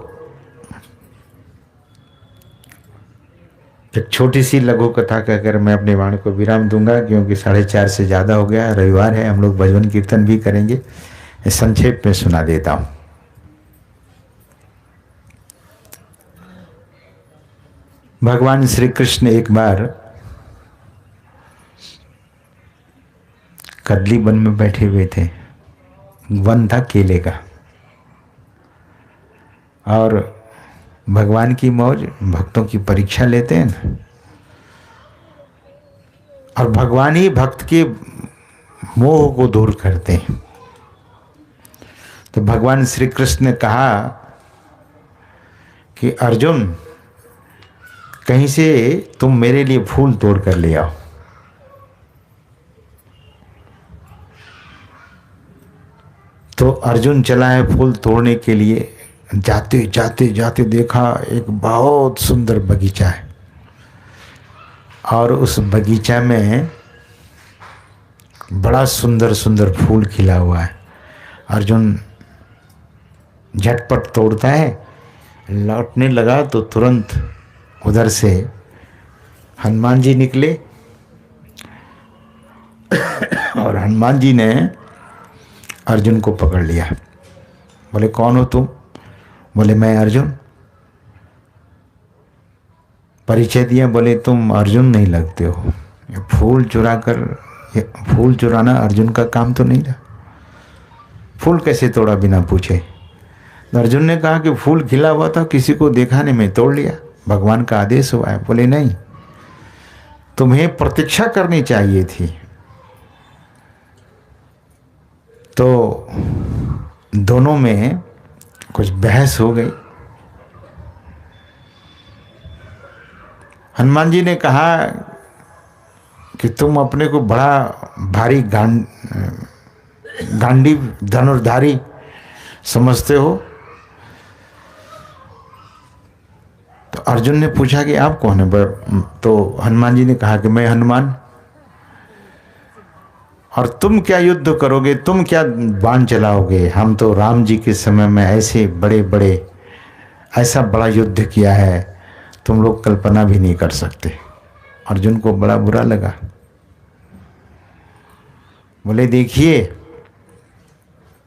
एक छोटी सी लघु कथा कहकर मैं अपने वाणी को विराम दूंगा, क्योंकि 4:30 से ज़्यादा हो गया। रविवार है, हम लोग भजन कीर्तन भी करेंगे। संक्षेप में सुना देता हूँ। भगवान श्री कृष्ण एक बार कदली वन में बैठे हुए थे। वन था केले का, और भगवान की मौज, भक्तों की परीक्षा लेते हैं ना, और भगवान ही भक्त के मोह को दूर करते हैं। तो भगवान श्री कृष्ण ने कहा कि अर्जुन, कहीं से तुम मेरे लिए फूल तोड़ कर ले आओ। तो अर्जुन चला है फूल तोड़ने के लिए। जाते जाते जाते देखा एक बहुत सुंदर बगीचा है, और उस बगीचा में बड़ा सुंदर सुंदर फूल खिला हुआ है। अर्जुन झटपट तोड़ता है, लौटने लगा तो तुरंत उधर से हनुमान जी निकले, और हनुमान जी ने अर्जुन को पकड़ लिया। बोले, कौन हो तुम? बोले, मैं अर्जुन। परिचय दिया। बोले, तुम अर्जुन नहीं लगते हो। फूल चुराना अर्जुन का काम तो नहीं था। फूल कैसे तोड़ा बिना पूछे? अर्जुन ने कहा कि फूल खिला हुआ था, किसी को देखा नहीं, मैं तोड़ लिया, भगवान का आदेश हुआ है। बोले, नहीं, तुम्हें प्रतीक्षा करनी चाहिए थी। तो दोनों में कुछ बहस हो गई। हनुमान जी ने कहा कि तुम अपने को बड़ा भारी गांडीव धनुर्धारी समझते हो। तो अर्जुन ने पूछा कि आप कौन है? तो हनुमान जी ने कहा कि मैं हनुमान। और तुम क्या युद्ध करोगे, तुम क्या बाण चलाओगे? हम तो राम जी के समय में ऐसा बड़ा युद्ध किया है, तुम लोग कल्पना भी नहीं कर सकते। अर्जुन को बड़ा बुरा लगा। बोले, देखिए,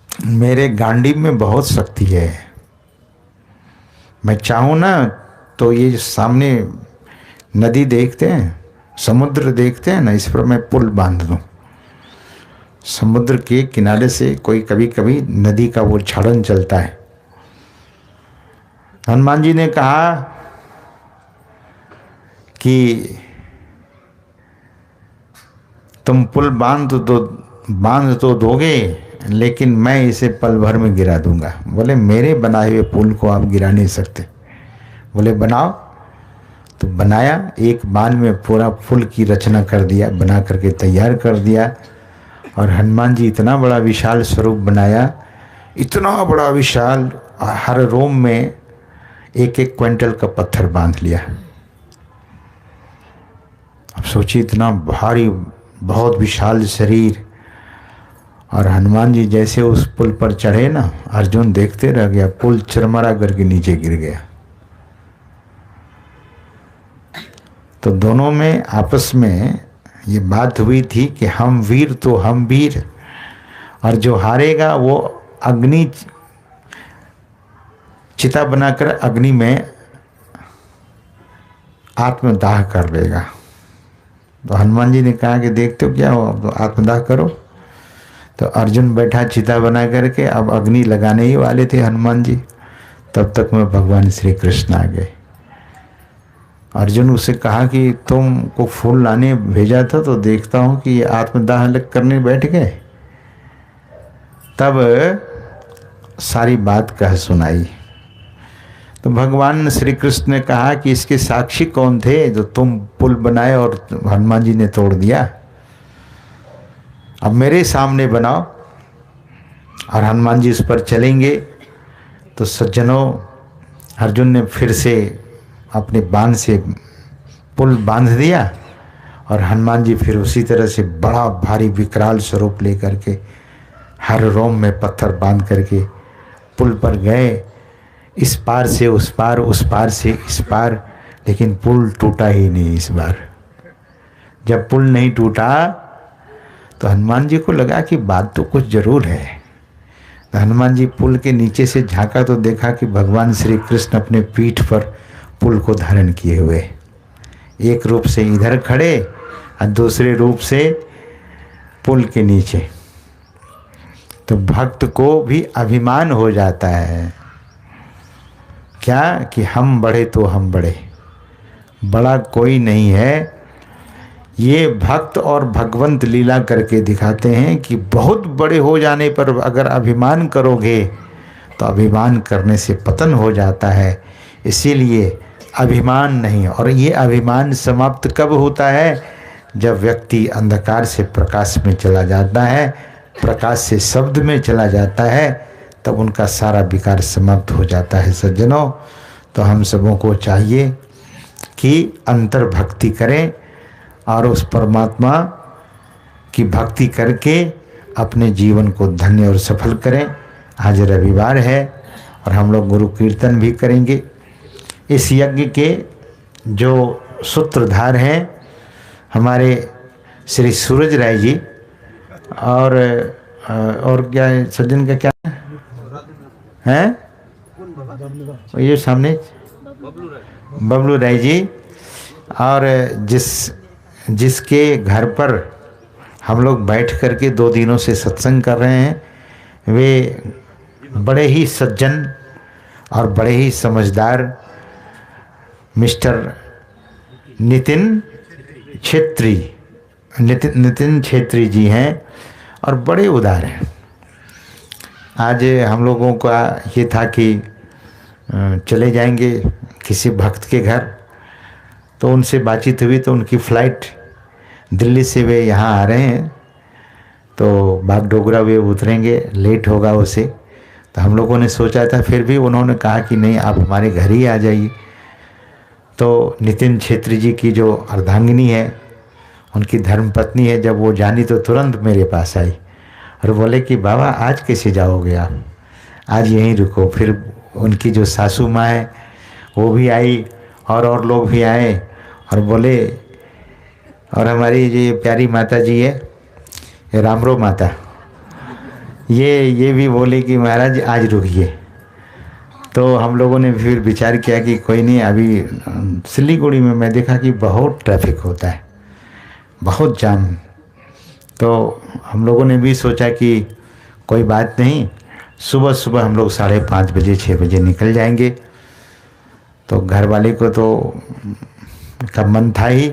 मेरे गांडीव में बहुत शक्ति है। मैं चाहूँ ना तो ये सामने नदी देखते हैं, समुद्र देखते हैं ना, इस पर मैं पुल बांध दूँ। समुद्र के किनारे से कोई कभी कभी नदी का वो क्षरण चलता है। हनुमान जी ने कहा कि तुम पुल बांध तो दोगे, लेकिन मैं इसे पल भर में गिरा दूंगा। बोले, मेरे बनाए हुए पुल को आप गिरा नहीं सकते। बोले, बनाओ। तो बनाया, एक बाण में पूरा पुल की रचना कर दिया, बना करके तैयार कर दिया। और हनुमान जी इतना बड़ा विशाल स्वरूप बनाया, इतना बड़ा विशाल, हर रोम में 1-1 क्विंटल का पत्थर बांध लिया। अब सोचिए, इतना भारी, बहुत विशाल शरीर। और हनुमान जी जैसे उस पुल पर चढ़े ना, अर्जुन देखते रह गया, पुल चरमरा करके नीचे गिर गया। तो दोनों में आपस में ये बात हुई थी कि हम वीर तो हम वीर, और जो हारेगा वो अग्नि चिता बनाकर अग्नि में आत्मदाह कर लेगा। तो हनुमान जी ने कहा कि देखते हो क्या हो, अब तो आत्मदाह करो। तो अर्जुन बैठा चिता बना करके, अब अग्नि लगाने ही वाले थे हनुमान जी। तब तक में भगवान श्री कृष्ण आ गए। अर्जुन उसे कहा कि तुमको फूल लाने भेजा था, तो देखता हूँ कि ये आत्मदाह करने बैठ गए। तब सारी बात कह सुनाई। तो भगवान श्री कृष्ण ने कहा कि इसके साक्षी कौन थे जो तुम पुल बनाए और हनुमान जी ने तोड़ दिया? अब मेरे सामने बनाओ। और हनुमान जी उस पर चलेंगे। तो सज्जनों, अर्जुन ने फिर से अपने बाण से पुल बांध दिया और हनुमान जी फिर उसी तरह से बड़ा भारी विकराल स्वरूप लेकर के हर रोम में पत्थर बांध करके पुल पर गए, इस पार से उस पार, उस पार से इस पार, लेकिन पुल टूटा ही नहीं इस बार। जब पुल नहीं टूटा तो हनुमान जी को लगा कि बात तो कुछ जरूर है। तो हनुमान जी पुल के नीचे से झांका तो देखा कि भगवान श्री कृष्ण अपने पीठ पर पुल को धारण किए हुए, एक रूप से इधर खड़े और दूसरे रूप से पुल के नीचे। तो भक्त को भी अभिमान हो जाता है क्या कि हम बड़े तो हम बड़े, बड़ा कोई नहीं है। ये भक्त और भगवंत लीला करके दिखाते हैं कि बहुत बड़े हो जाने पर अगर अभिमान करोगे तो अभिमान करने से पतन हो जाता है। इसीलिए अभिमान नहीं। और ये अभिमान समाप्त कब होता है? जब व्यक्ति अंधकार से प्रकाश में चला जाता है, प्रकाश से शब्द में चला जाता है, तब उनका सारा विकार समाप्त हो जाता है। सज्जनों, तो हम सबों को चाहिए कि अंतर भक्ति करें और उस परमात्मा की भक्ति करके अपने जीवन को धन्य और सफल करें। आज रविवार है और हम लोग गुरु कीर्तन भी करेंगे। इस यज्ञ के जो सूत्रधार हैं हमारे श्री सूरज राय जी, और क्या है सज्जन का क्या है? ये सामने बबलू राय जी। और जिसके घर पर हम लोग बैठ करके 2 दिनों से सत्संग कर रहे हैं, वे बड़े ही सज्जन और बड़े ही समझदार मिस्टर नितिन छेत्री जी हैं और बड़े उदार हैं। आज हम लोगों का ये था कि चले जाएंगे किसी भक्त के घर, तो उनसे बातचीत हुई तो उनकी फ़्लाइट दिल्ली से वे यहाँ आ रहे हैं, तो बागडोगरा वे उतरेंगे, लेट होगा उसे। तो हम लोगों ने सोचा था, फिर भी उन्होंने कहा कि नहीं आप हमारे घर ही आ जाइए। तो नितिन छेत्री जी की जो अर्धांगिनी है, उनकी धर्मपत्नी है, जब वो जानी तो तुरंत मेरे पास आई और बोले कि बाबा आज कैसे जाओगे आप, आज यहीं रुको। फिर उनकी जो सासू माँ है वो भी आई और लोग भी आए और बोले, और हमारी जो ये प्यारी माता जी है, ये रामरो माता, ये भी बोले कि महाराज आज रुकिए। तो हम लोगों ने फिर विचार किया कि कोई नहीं, अभी सिलीगुड़ी में मैं देखा कि बहुत ट्रैफिक होता है, बहुत जाम। तो हम लोगों ने भी सोचा कि कोई बात नहीं, सुबह सुबह हम लोग 5:30 बजे 6 बजे निकल जाएंगे। तो घर वाले को तो का मन था ही,